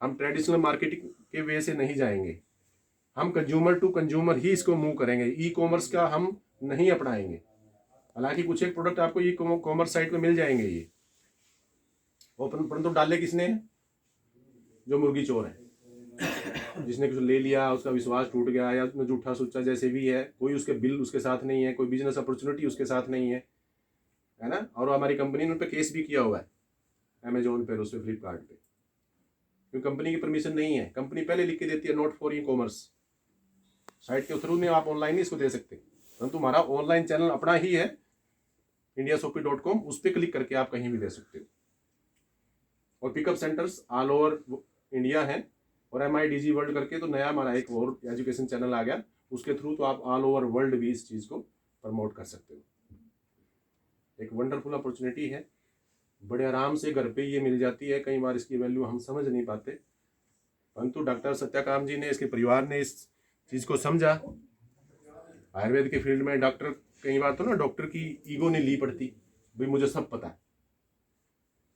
हम ट्रेडिशनल मार्केटिंग के वे से नहीं जाएंगे, हम कंज्यूमर टू कंज्यूमर ही इसको मूव करेंगे। ई कॉमर्स का हम नहीं अपनाएंगे। हालांकि कुछ एक प्रोडक्ट आपको ई कॉमर्स साइट पे मिल जाएंगे ये, परंतु डाले किसने, जो मुर्गी चोर है, जिसने कुछ ले लिया, उसका विश्वास टूट गया, या उसमें झूठा सोचा, जैसे भी है, कोई उसके बिल उसके साथ नहीं है, कोई बिजनेस अपॉर्चुनिटी उसके साथ नहीं है, है ना। और हमारी कंपनी ने उन पर केस भी किया हुआ है, अमेजोन पे, उस पर, फ्लिपकार्ट पे, क्योंकि कंपनी की परमिशन नहीं है। कंपनी पहले लिख के देती है not for e commerce. Site के थ्रू में आप ऑनलाइन ही इसको दे सकते, परंतु हमारा ऑनलाइन चैनल अपना ही है, indiashopee.com, उस पर क्लिक करके आप कहीं भी दे सकते हो। और pickup centres all over India हैं, और MIDG वर्ल्ड करके तो नया हमारा एक और एजुकेशन चैनल आ गया, उसके थ्रू तो आप ऑल ओवर वर्ल्ड भी इस चीज़ को प्रमोट कर सकते हो। एक वंडरफुल अपॉर्चुनिटी है, बड़े आराम से घर पे ये मिल जाती है। कई बार इसकी वैल्यू हम समझ नहीं पाते, परंतु डॉक्टर सत्याकाम जी ने, इसके परिवार ने इस चीज़ को समझा। आयुर्वेद के फील्ड में डॉक्टर, कई बार तो ना डॉक्टर की ईगो नहीं ली पड़ती, भाई मुझे सब पता है,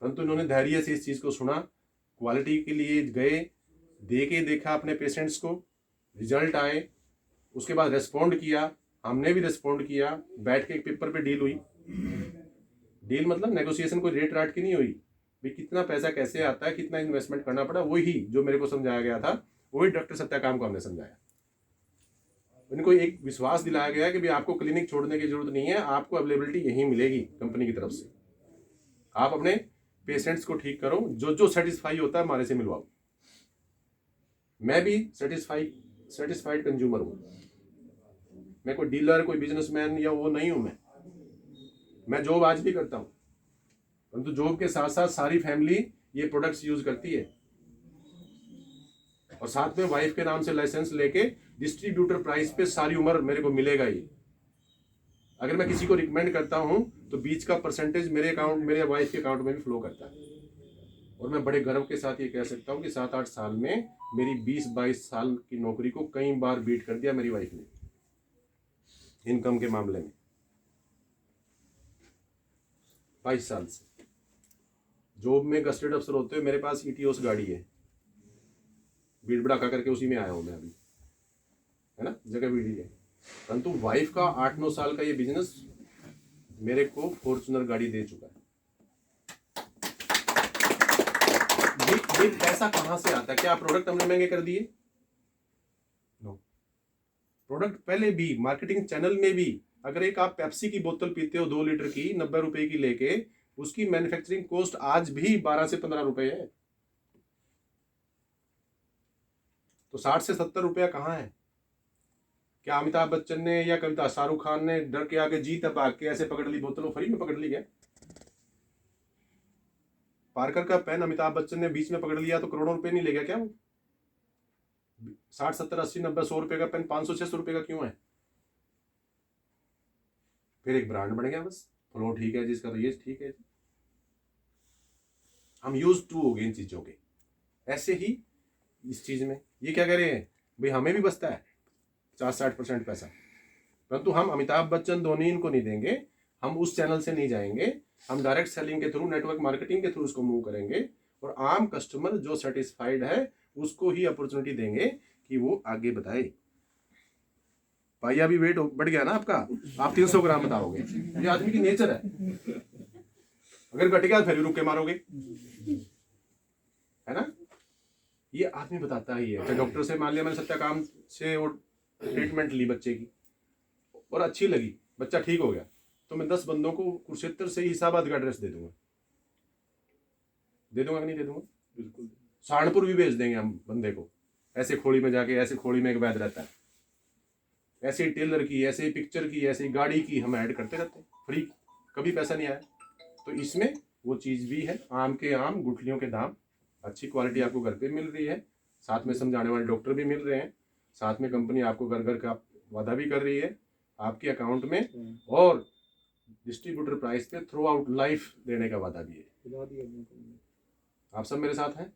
परंतु इन्होंने धैर्य से इस चीज़ को सुना, क्वालिटी के लिए गए, दे के देखा अपने पेशेंट्स को, रिजल्ट आए, उसके बाद रेस्पॉन्ड किया, हमने भी रेस्पॉन्ड किया, बैठ के एक पेपर पे डील हुई। डील मतलब नेगोशिएशन, कोई रेट राट की नहीं हुई, भाई कितना पैसा कैसे आता है, कितना इन्वेस्टमेंट करना पड़ा, वही जो मेरे को समझाया गया था, वही डॉक्टर सत्याकाम को हमने समझाया। उनको एक विश्वास दिलाया गया कि भाई आपको क्लिनिक छोड़ने की जरूरत नहीं है, आपको अवेलेबिलिटी यहीं मिलेगी कंपनी की तरफ से। आप अपने पेशेंट्स को ठीक करो, जो जो सेटिस्फाई होता है हमारे से मिलवाओ। मैं भी सेटिस्फाइड कंज्यूमर हूँ, मैं कोई डीलर, कोई बिजनेसमैन या वो नहीं हूँ। मैं जॉब आज भी करता हूँ, परंतु जॉब के साथ साथ सारी फैमिली ये प्रोडक्ट्स यूज करती है, और साथ में वाइफ के नाम से लाइसेंस लेके डिस्ट्रीब्यूटर प्राइस पे सारी उम्र मेरे को मिलेगा ये। अगर मैं किसी को रिकमेंड करता हूँ तो बीच का परसेंटेज मेरे अकाउंट, मेरे वाइफ के अकाउंट में भी फ्लो करता है। और मैं बड़े गर्व के साथ ये कह सकता हूँ कि 7-8 साल में मेरी 20-22 साल की नौकरी को कई बार बीट कर दिया मेरी वाइफ ने, इनकम के मामले में। 22 साल से जॉब में गस्टेड अफसर होते हुए मेरे पास ETOS गाड़ी है, भीड़ भड़ाका करके उसी में आया हूँ मैं अभी, है ना, जगह भीड़ी है। परंतु वाइफ का 8-9 साल का ये बिजनेस मेरे को फॉर्च्यूनर गाड़ी दे चुका है। ये पैसा कहाँ से आता है? क्या प्रोडक्ट हमने महंगे कर दिए? नो। प्रोडक्ट पहले भी मार्केटिंग चैनल में भी अगर एक आप पेप्सी की बोतल पीते हो 2 लीटर की 90 रुपए की लेके, उसकी मैन्युफैक्चरिंग कॉस्ट आज भी 12 से 15 रुपए है। तो 60 से 70 रुपया कहाँ है? क्या अमिताभ बच्चन ने या कविता शाहरुख खान ने डर के आगे जी तब भाग के ऐसे पकड़ ली बोतल, वो फ्री में पकड़ ली क्या? पार्कर का पेन अमिताभ बच्चन ने बीच में पकड़ लिया तो करोड़ों रुपए नहीं ले गया क्या वो? 60 70 80 90 100 रुपए का पेन 500 600 रुपए का क्यों है? फिर एक ब्रांड बन गया बस, फ्लो ठीक है जिसका, तो ये ठीक है। हम यूज टू हो गए इन चीजों के। ऐसे ही इस चीज में ये क्या कह रहे हैं भाई, हमें भी बचता है 50-60% पैसा, परंतु हम अमिताभ बच्चन धोनी इनको नहीं देंगे, हम उस चैनल से नहीं जाएंगे, हम डायरेक्ट सेलिंग के थ्रू, नेटवर्क मार्केटिंग के थ्रू उसको मूव करेंगे और आम कस्टमर जो सेटिस्फाइड है उसको ही अपॉर्चुनिटी देंगे कि वो आगे बताए। भाई अभी वेट बढ़ गया ना आपका, आप 300 ग्राम बताओगे, ये आदमी की नेचर है। अगर घट गया फिर भी रुक के मारोगे, है ना? ये आदमी बताता ही है। डॉक्टर से मान लिया मैंने सत्याकाम से वो ट्रीटमेंट ली बच्चे की और अच्छी लगी, बच्चा ठीक हो गया, तो मैं 10 बंदों को कुरुक्षेत्र से हिसाबाद का एड्रेस दे दूंगा कि नहीं दे दूंगा? बिल्कुल। सहारनपुर भी भेज देंगे हम बंदे को, ऐसे खोड़ी में जाके, ऐसे खोड़ी में एक वैद रहता है, ऐसे ही टेलर की, ऐसे ही पिक्चर की, ऐसे ही गाड़ी की हम ऐड करते रहते हैं, फ्री, कभी पैसा नहीं आया। तो इसमें वो चीज़ भी है, आम के आम गुठलियों के दाम, अच्छी क्वालिटी आपको घर पे मिल रही है, साथ में समझाने वाले डॉक्टर भी मिल रहे हैं, साथ में कंपनी आपको घर घर का वादा भी कर रही है आपके अकाउंट में, और डिस्ट्रीब्यूटर प्राइस पे थ्रू आउट लाइफ देने का वादा भी है। आप सब मेरे साथ हैं?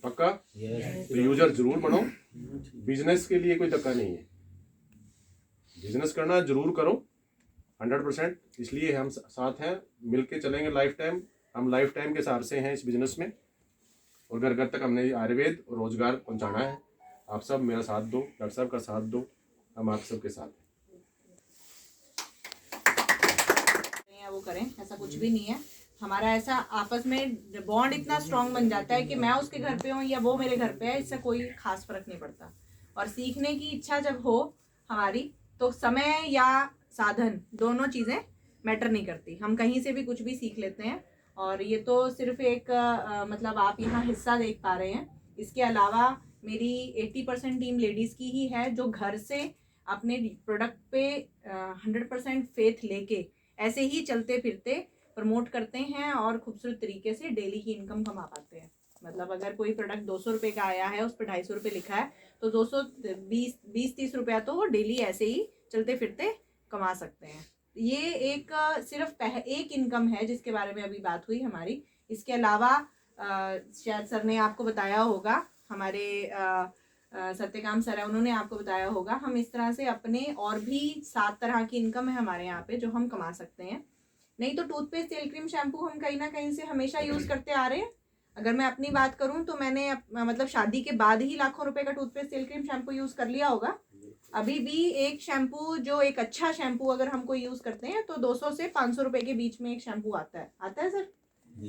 पक्का? तो यूजर जरूर बनो। बिजनेस के लिए कोई धक्का नहीं है, बिजनेस करना जरूर करो 100%, इसलिए हम साथ हैं, मिलके चलेंगे लाइफ टाइम। हम लाइफ टाइम के हिसाब से हैं इस बिजनेस में, और घर घर तक हमने आयुर्वेद और रोजगार पहुंचाना है। आप सब मेरा साथ दो, डॉक्टर साहब का साथ दो, हम आप सबके साथ हैं। वो करें, ऐसा कुछ भी नहीं है। हमारा ऐसा आपस में बॉन्ड इतना स्ट्रांग बन जाता है कि मैं उसके घर पे हूँ या वो मेरे घर पे है, इससे कोई खास फर्क नहीं पड़ता। और सीखने की इच्छा जब हो हमारी, तो समय या साधन दोनों चीज़ें मैटर नहीं करती, हम कहीं से भी कुछ भी सीख लेते हैं। और ये तो सिर्फ एक मतलब आप यहाँ हिस्सा देख पा रहे हैं, इसके अलावा मेरी 80% टीम लेडीज़ की ही है जो घर से अपने प्रोडक्ट पे 100% फेथ लेके ऐसे ही चलते फिरते प्रमोट करते हैं और खूबसूरत तरीके से डेली की इनकम कमा पाते हैं। मतलब अगर कोई प्रोडक्ट 200 रुपये का आया है, उस पर 250 रुपये लिखा है, तो 220-30 रुपया तो वो डेली ऐसे ही चलते फिरते कमा सकते हैं। ये एक सिर्फ एक इनकम है जिसके बारे में अभी बात हुई हमारी। इसके अलावा शायद सर ने आपको बताया होगा, हमारे सत्यकाम सर है, उन्होंने आपको बताया होगा, हम इस तरह से अपने और भी 7 तरह की इनकम है हमारे यहाँ पे जो हम कमा सकते हैं। नहीं तो टूथपेस्ट, तेल, क्रीम, शैम्पू हम कहीं ना कहीं से हमेशा यूज़ करते आ रहे हैं। अगर मैं अपनी बात करूं तो मैंने मतलब शादी के बाद ही लाखों रुपए का टूथपेस्ट, तेल, क्रीम, शैम्पू यूज़ कर लिया होगा। अभी भी एक शैम्पू, जो एक अच्छा शैम्पू अगर हमको यूज़ करते हैं तो 200 से 500 रुपए के बीच में एक शैम्पू आता है सर।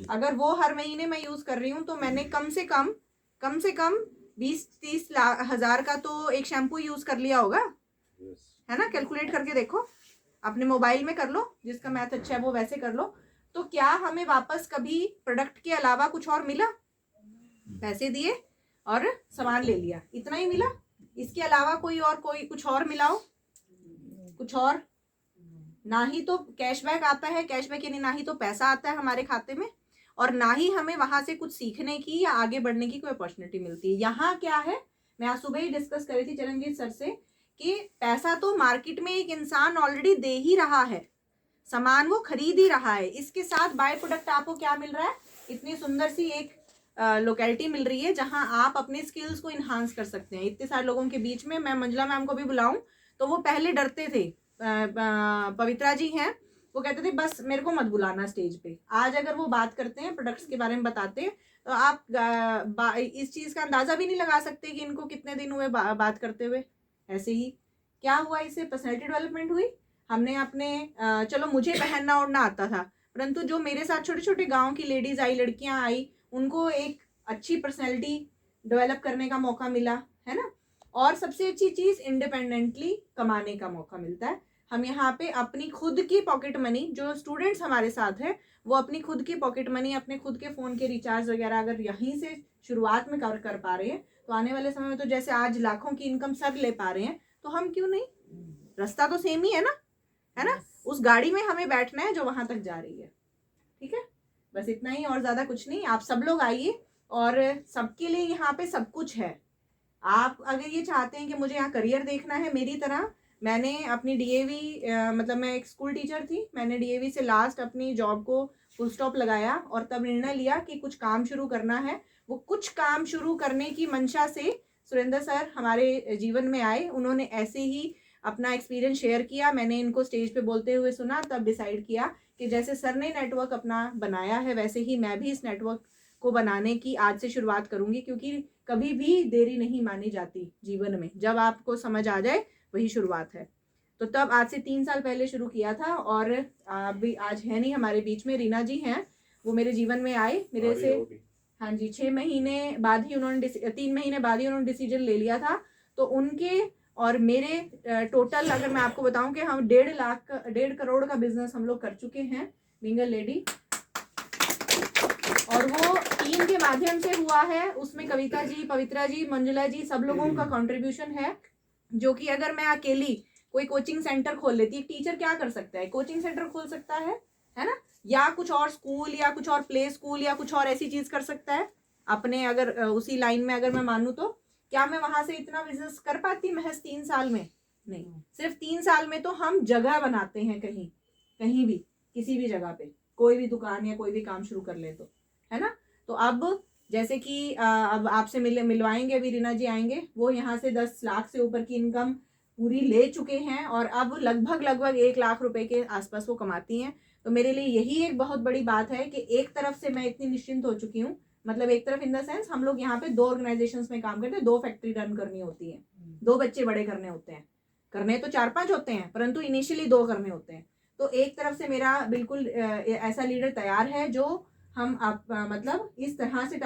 अगर वो हर महीने मैं यूज़ कर रही हूँ तो मैंने कम से कम 20-30 हज़ार का तो एक शैम्पू यूज़ कर लिया होगा, है ना? कैलकुलेट करके देखो, अपने मोबाइल में कर लो, जिसका मैथ अच्छा है वो वैसे कर लो। तो क्या हमें वापस कभी प्रोडक्ट के अलावा कुछ और मिला? पैसे दिए और सामान ले लिया, इतना ही मिला? इसके अलावा कोई कुछ और मिलाओ, कुछ और ना ही तो कैशबैक आता है, कैशबैक यानी ना ही तो पैसा आता है हमारे खाते में, और ना ही हमें वहां से कुछ सीखने की या आगे बढ़ने की कोई अपॉर्चुनिटी मिलती है। यहाँ क्या है, मैं आज सुबह ही डिस्कस करी थी चरणजीत सर से कि पैसा तो मार्केट में एक इंसान ऑलरेडी दे ही रहा है, सामान वो खरीद ही रहा है, इसके साथ बाय प्रोडक्ट आपको क्या मिल रहा है? इतनी सुंदर सी एक लोकेलिटी मिल रही है जहां आप अपने स्किल्स को इन्हांस कर सकते हैं। इतने सारे लोगों के बीच में मैं मंजुला मैम को भी बुलाऊं तो वो पहले डरते थे, पवित्रा जी हैं, वो कहते थे बस मेरे को मत बुलाना स्टेज पे। आज अगर वो बात करते हैं, प्रोडक्ट्स के बारे में बताते हैं, तो आप इस चीज़ का अंदाज़ा भी नहीं लगा सकते कि इनको कितने दिन हुए बात करते हुए। ऐसे ही क्या हुआ, इससे पर्सनैलिटी डेवलपमेंट हुई। हमने अपने चलो मुझे पहनना ओढ़ना आता था, परंतु जो मेरे साथ छोटे छोटे गांव की लेडीज़ आई, लड़कियां आई, उनको एक अच्छी पर्सनैलिटी डेवलप करने का मौका मिला, है ना? और सबसे अच्छी चीज़ इंडिपेंडेंटली कमाने का मौका मिलता है। हम यहाँ पे अपनी खुद की पॉकेट मनी, जो स्टूडेंट्स हमारे साथ हैं वो अपनी खुद की पॉकेट मनी, अपने खुद के फ़ोन के रिचार्ज वगैरह अगर यहीं से शुरुआत में कर पा रहे हैं तो आने वाले समय में तो जैसे आज लाखों की इनकम सब ले पा रहे हैं तो हम क्यों नहीं। रास्ता तो सेम ही है ना। उस गाड़ी में हमें बैठना है जो वहां तक जा रही है। ठीक है, बस इतना ही और ज्यादा कुछ नहीं। आप सब लोग आइए और सबके लिए यहाँ पे सब कुछ है। आप अगर ये चाहते हैं कि मुझे यहाँ करियर देखना है मेरी तरह, मैंने अपनी डीएवी मतलब मैं एक स्कूल टीचर थी, मैंने डीएवी से लास्ट अपनी जॉब को फुल स्टॉप लगाया और तब निर्णय लिया कि कुछ काम शुरू करना है। वो कुछ काम शुरू करने की मंशा से सुरेंद्र सर हमारे जीवन में आए। उन्होंने ऐसे ही अपना एक्सपीरियंस शेयर किया, मैंने इनको स्टेज पे बोलते हुए सुना, तब डिसाइड किया कि जैसे सर ने नेटवर्क अपना बनाया है वैसे ही मैं भी इस नेटवर्क को बनाने की आज से शुरुआत करूंगी, क्योंकि कभी भी देरी नहीं मानी जाती जीवन में। जब आपको समझ आ जाए वही शुरुआत है। तो तब आज से 3 साल पहले शुरू किया था और अभी आज है नहीं हमारे बीच में, रीना जी हैं, वो मेरे जीवन में आए मेरे से। हाँ जी, 6 महीने बाद ही उन्होंने 3 महीने बाद ही उन्होंने डिसीजन ले लिया था। तो उनके और मेरे टोटल अगर मैं आपको बताऊं कि हम 1.5 करोड़ का बिजनेस हम लोग कर चुके हैं बिंग अ लेडी। और वो टीम के माध्यम से हुआ है, उसमें कविता जी, पवित्रा जी, मंजुला जी, सब लोगों का कंट्रीब्यूशन है। जो कि अगर मैं अकेली कोई कोचिंग सेंटर खोल लेती, एक टीचर क्या कर सकता है, कोचिंग सेंटर खोल सकता है ना, या कुछ और स्कूल या कुछ और प्ले स्कूल या कुछ और ऐसी चीज कर सकता है अपने, अगर उसी लाइन में अगर मैं मानूं तो क्या मैं वहां से इतना बिजनेस कर पाती महज 3 साल में? नहीं, सिर्फ 3 साल में तो हम जगह बनाते हैं, कहीं भी किसी भी जगह पे कोई भी दुकान या कोई भी काम शुरू कर ले तो, है ना। तो अब जैसे कि अब आपसे मिलवाएंगे, अभी रीना जी आएंगे, वो यहाँ से 10 लाख से ऊपर की इनकम पूरी ले चुके हैं और अब लगभग 1 लाख रुपए के आसपास वो कमाती हैं। तो मेरे लिए यही एक बहुत बड़ी बात है कि एक तरफ से मैं इतनी निश्चिंत हो चुकी हूँ, मतलब एक तरफ इन द सेंस हम लोग यहाँ पे 2 ऑर्गेनाइजेशंस में काम करते हैं, 2 फैक्ट्री रन करनी होती है, 2 बच्चे बड़े करने होते हैं, करने तो 4-5 होते हैं परंतु इनिशियली 2 करने होते हैं। तो एक तरफ से मेरा बिल्कुल ऐसा लीडर तैयार है जो हम मतलब इस तरह से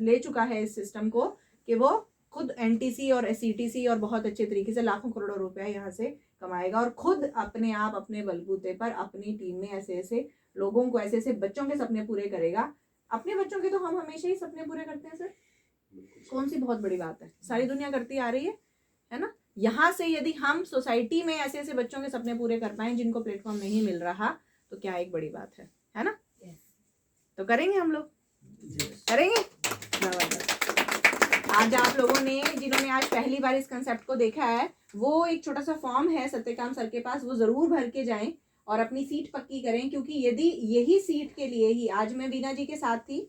ले चुका है इस सिस्टम को कि वो खुद एनटीसी और सीटीसी और बहुत अच्छे तरीके से लाखों करोड़ों रुपया यहाँ से कमाएगा और खुद अपने आप अपने बलबूते पर अपनी टीम में ऐसे लोगों को, ऐसे बच्चों के सपने पूरे करेगा। अपने बच्चों के तो हम हमेशा ही सपने पूरे करते हैं सर, कौन सी बहुत बड़ी बात है, सारी दुनिया करती आ रही है ना। यहाँ से यदि हम सोसाइटी में ऐसे बच्चों के सपने पूरे कर पाए जिनको प्लेटफॉर्म नहीं मिल रहा तो क्या एक बड़ी बात है ना। तो करेंगे हम लोग, करेंगे। आज आप लोगों ने, जिन्होंने आज पहली बार इस कंसेप्ट को देखा है, वो एक छोटा सा फॉर्म है सत्यकाम सर के पास, वो जरूर भर के जाएं और अपनी सीट पक्की करें, क्योंकि यदि यही सीट के लिए ही आज मैं वीना जी के साथ थी,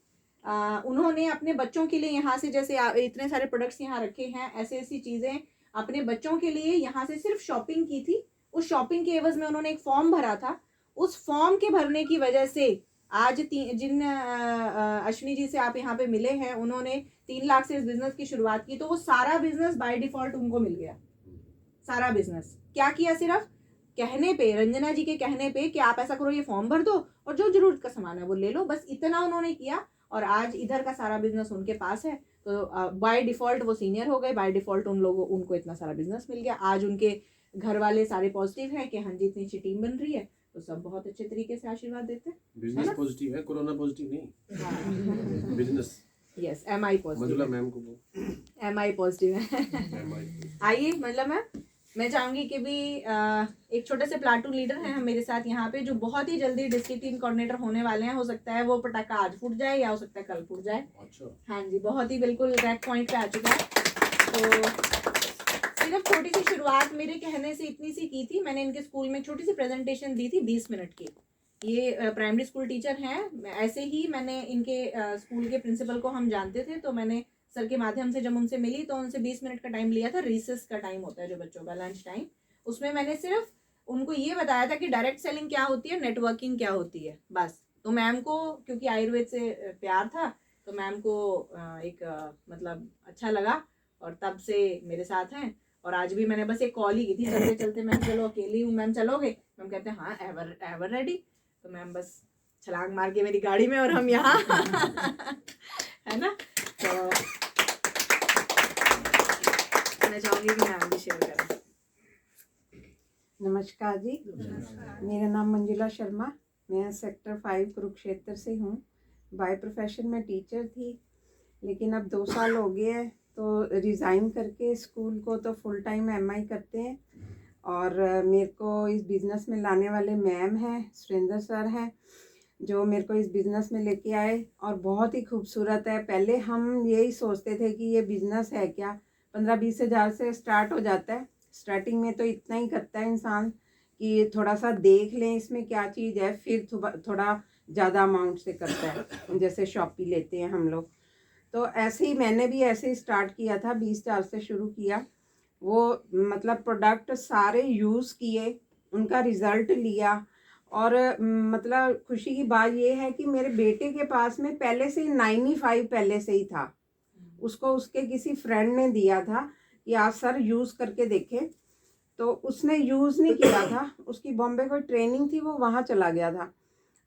उन्होंने अपने बच्चों के लिए यहाँ से, जैसे इतने सारे प्रोडक्ट्स यहाँ रखे हैं, ऐसी चीजें अपने बच्चों के लिए यहाँ से सिर्फ शॉपिंग की थी। उस शॉपिंग के एवज में उन्होंने एक फॉर्म भरा था, उस फॉर्म के भरने की वजह से आज जिन अश्विनी जी से आप यहाँ पे मिले हैं, उन्होंने 3 लाख से इस बिजनेस की शुरुआत की, तो वो सारा बिजनेस बाय डिफॉल्ट उनको मिल गया। सारा बिजनेस क्या किया, सिर्फ कहने पे, रंजना जी के कहने पे कि आप ऐसा करो, ये फॉर्म भर दो और जो जरूरत का सामान है वो ले लो, बस इतना उन्होंने किया और आज इधर का सारा बिजनेस उनके पास है। तो बाय डिफॉल्ट वो सीनियर हो गए, बाय डिफॉल्ट उनको इतना सारा बिजनेस मिल गया। आज उनके घर वाले सारे पॉजिटिव हैं कि हाँ जी इतनी अच्छी टीम बन रही है, तो सब बहुत अच्छे तरीके से आशीर्वाद देते हैं। बिजनेस पॉजिटिव है, कोरोना पॉजिटिव नहीं। Business yes, MI positive, Manjula ma'am को बोल, एमआई पॉजिटिव है। आइए मंजुला मैम, मैं चाहूंगी कि भी एक छोटे से प्लाटून लीडर हैं हम मेरे साथ यहाँ पे, जो बहुत ही जल्दी डिस्ट्रिक्ट टीम कोऑर्डिनेटर होने वाले हैं। हो सकता है वो पटाखा आज फूट जाए या हो सकता है कल फूट जाए। अच्छा, हाँ जी, बहुत ही बिल्कुल करेक्ट पॉइंट पे आ चुका है। तो सिर्फ छोटी सी शुरुआत मेरे कहने से इतनी सी की थी, मैंने इनके स्कूल में छोटी सी प्रेजेंटेशन दी थी 20 मिनट की। ये प्राइमरी स्कूल टीचर हैं, ऐसे ही मैंने इनके स्कूल के प्रिंसिपल को हम जानते थे, तो मैंने सर के माध्यम से जब उनसे मिली तो उनसे 20 मिनट का टाइम लिया था। रिसेस का टाइम होता है जो बच्चों का, लंच टाइम, उसमें मैंने सिर्फ उनको ये बताया था कि डायरेक्ट सेलिंग क्या होती है, नेटवर्किंग क्या होती है, बस। तो मैम को क्योंकि आयुर्वेद से प्यार था तो मैम को एक मतलब अच्छा लगा और तब से मेरे साथ हैं। और आज भी मैंने बस एक कॉल ही की थी चलते चलते, मैम चलो अकेली हूँ, मैम चलोगे? मैम कहते हैं हाँ एवर रेडी। तो मैम बस छलांग मार के मेरी गाड़ी में और हम यहाँ है ना। तो मैं चाहूंगी कि मैम भी शेयर करें। नमस्कार जी। मेरा नाम मंजुला शर्मा, मैं सेक्टर 5 कुरुक्षेत्र से हूँ। बाय प्रोफेशन में टीचर थी, लेकिन अब 2 साल हो गए हैं तो रिज़ाइन करके स्कूल को तो फुल टाइम एमआई करते हैं। और मेरे को इस बिज़नेस में लाने वाले मैम हैं, सुरेंद्र सर हैं, जो मेरे को इस बिज़नेस में लेके आए और बहुत ही खूबसूरत है। पहले हम यही सोचते थे कि ये बिज़नेस है क्या, 15-20 हज़ार से स्टार्ट हो जाता है। स्टार्टिंग में तो इतना ही करता है इंसान कि थोड़ा सा देख लें इसमें क्या चीज़ है, फिर थोड़ा ज़्यादा अमाउंट से करता है, जैसे शॉपी लेते हैं हम लोग। तो ऐसे ही मैंने भी ऐसे ही स्टार्ट किया था, 20 हज़ार से शुरू किया। वो मतलब प्रोडक्ट सारे यूज़ किए, उनका रिज़ल्ट लिया। और मतलब खुशी की बात ये है कि मेरे बेटे के पास में पहले से ही 95 पहले से ही था। उसको उसके किसी फ्रेंड ने दिया था कि आज सर यूज़ करके देखें, तो उसने यूज़ नहीं किया था। उसकी बॉम्बे कोई ट्रेनिंग थी, वो वहाँ चला गया था।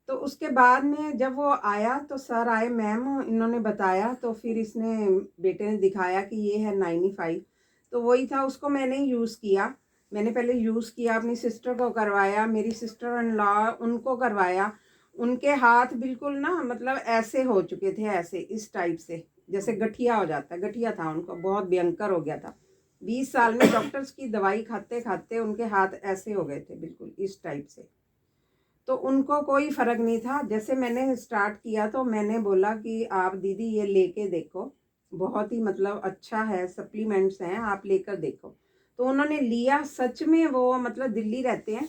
तो उसके बाद में जब वो आया तो सर आए, मैम इन्होंने बताया, तो फिर इसने बेटे ने दिखाया कि ये है 95। तो वही था, उसको मैंने यूज़ किया। मैंने पहले यूज़ किया, अपनी सिस्टर को करवाया, मेरी सिस्टर इन लॉ उनको करवाया। उनके हाथ बिल्कुल ना मतलब ऐसे हो चुके थे, ऐसे इस टाइप से, जैसे गठिया हो जाता है, गठिया था उनको, बहुत भयंकर हो गया था। 20 साल में डॉक्टर्स की दवाई खाते खाते उनके हाथ ऐसे हो गए थे, बिल्कुल इस टाइप से। तो उनको कोई फ़र्क नहीं था। जैसे मैंने स्टार्ट किया तो मैंने बोला कि आप दीदी ये लेके देखो, बहुत ही मतलब अच्छा है, सप्लीमेंट्स हैं, आप लेकर देखो। तो उन्होंने लिया, सच में वो मतलब दिल्ली रहते हैं,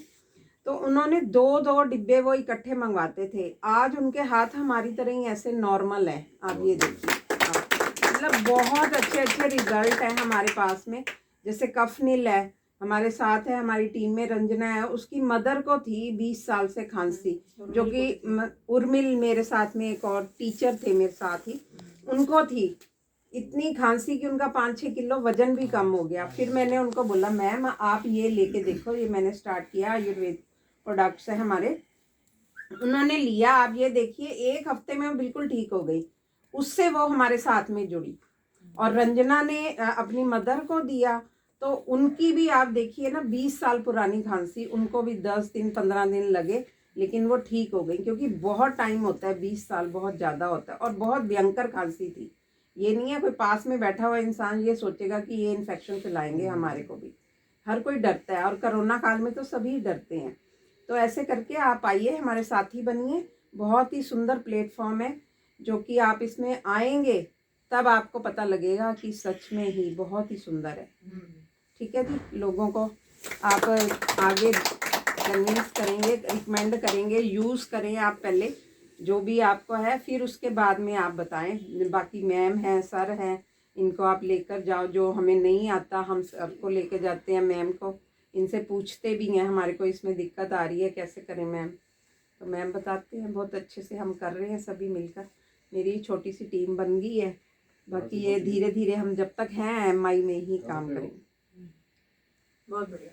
तो उन्होंने 2-2 डिब्बे वो इकट्ठे मंगवाते थे। आज उनके हाथ हमारी तरह ही ऐसे नॉर्मल है, आप ये देखिए। मतलब बहुत अच्छे अच्छे रिजल्ट हैं हमारे पास में। जैसे कफनील है, हमारे साथ है, हमारी टीम में रंजना है, उसकी मदर को थी 20 साल से खांसी, जो कि उर्मिल मेरे साथ में एक और टीचर थे मेरे साथ ही, उनको थी इतनी खांसी कि उनका 5-6 किलो वजन भी कम हो गया। फिर मैंने उनको बोला मैम आप ये लेके देखो, ये मैंने स्टार्ट किया, आयुर्वेद प्रोडक्ट्स है हमारे। उन्होंने लिया, आप ये देखिए 1 हफ्ते में वो बिल्कुल ठीक हो गई। उससे वो हमारे साथ में जुड़ी। और रंजना ने अपनी मदर को दिया, तो उनकी भी आप देखिए ना, 20 साल पुरानी खांसी, उनको भी 10 दिन 15 दिन लगे, लेकिन वो ठीक हो गई। क्योंकि बहुत टाइम होता है, 20 साल बहुत ज़्यादा होता है, और बहुत भयंकर खांसी थी। ये नहीं है कोई पास में बैठा हुआ इंसान ये सोचेगा कि ये इन्फेक्शन फैलाएंगे हमारे को भी। हर कोई डरता है, और कोरोना काल में तो सभी डरते हैं। तो ऐसे करके आप आइए, हमारे साथी बनिए। बहुत ही सुंदर प्लेटफॉर्म है, जो कि आप इसमें आएंगे तब आपको पता लगेगा कि सच में ही बहुत ही सुंदर है। ठीक है जी, लोगों को आप आगे कन्विंस करेंगे, रिकमेंड करेंगे, यूज़ करें आप पहले जो भी आपको है, फिर उसके बाद में आप बताएं। बाकी मैम हैं, सर हैं, इनको आप लेकर जाओ। जो हमें नहीं आता हम सबको लेके जाते हैं, मैम को, इनसे पूछते भी हैं हमारे को इसमें दिक्कत आ रही है कैसे करें मैम, तो मैम बताते हैं। बहुत अच्छे से हम कर रहे हैं सभी मिलकर, मेरी छोटी सी टीम बन गई है। बाकी ये धीरे धीरे हम जब तक हैं एमआई में ही काम करेंगे। बहुत बढ़िया।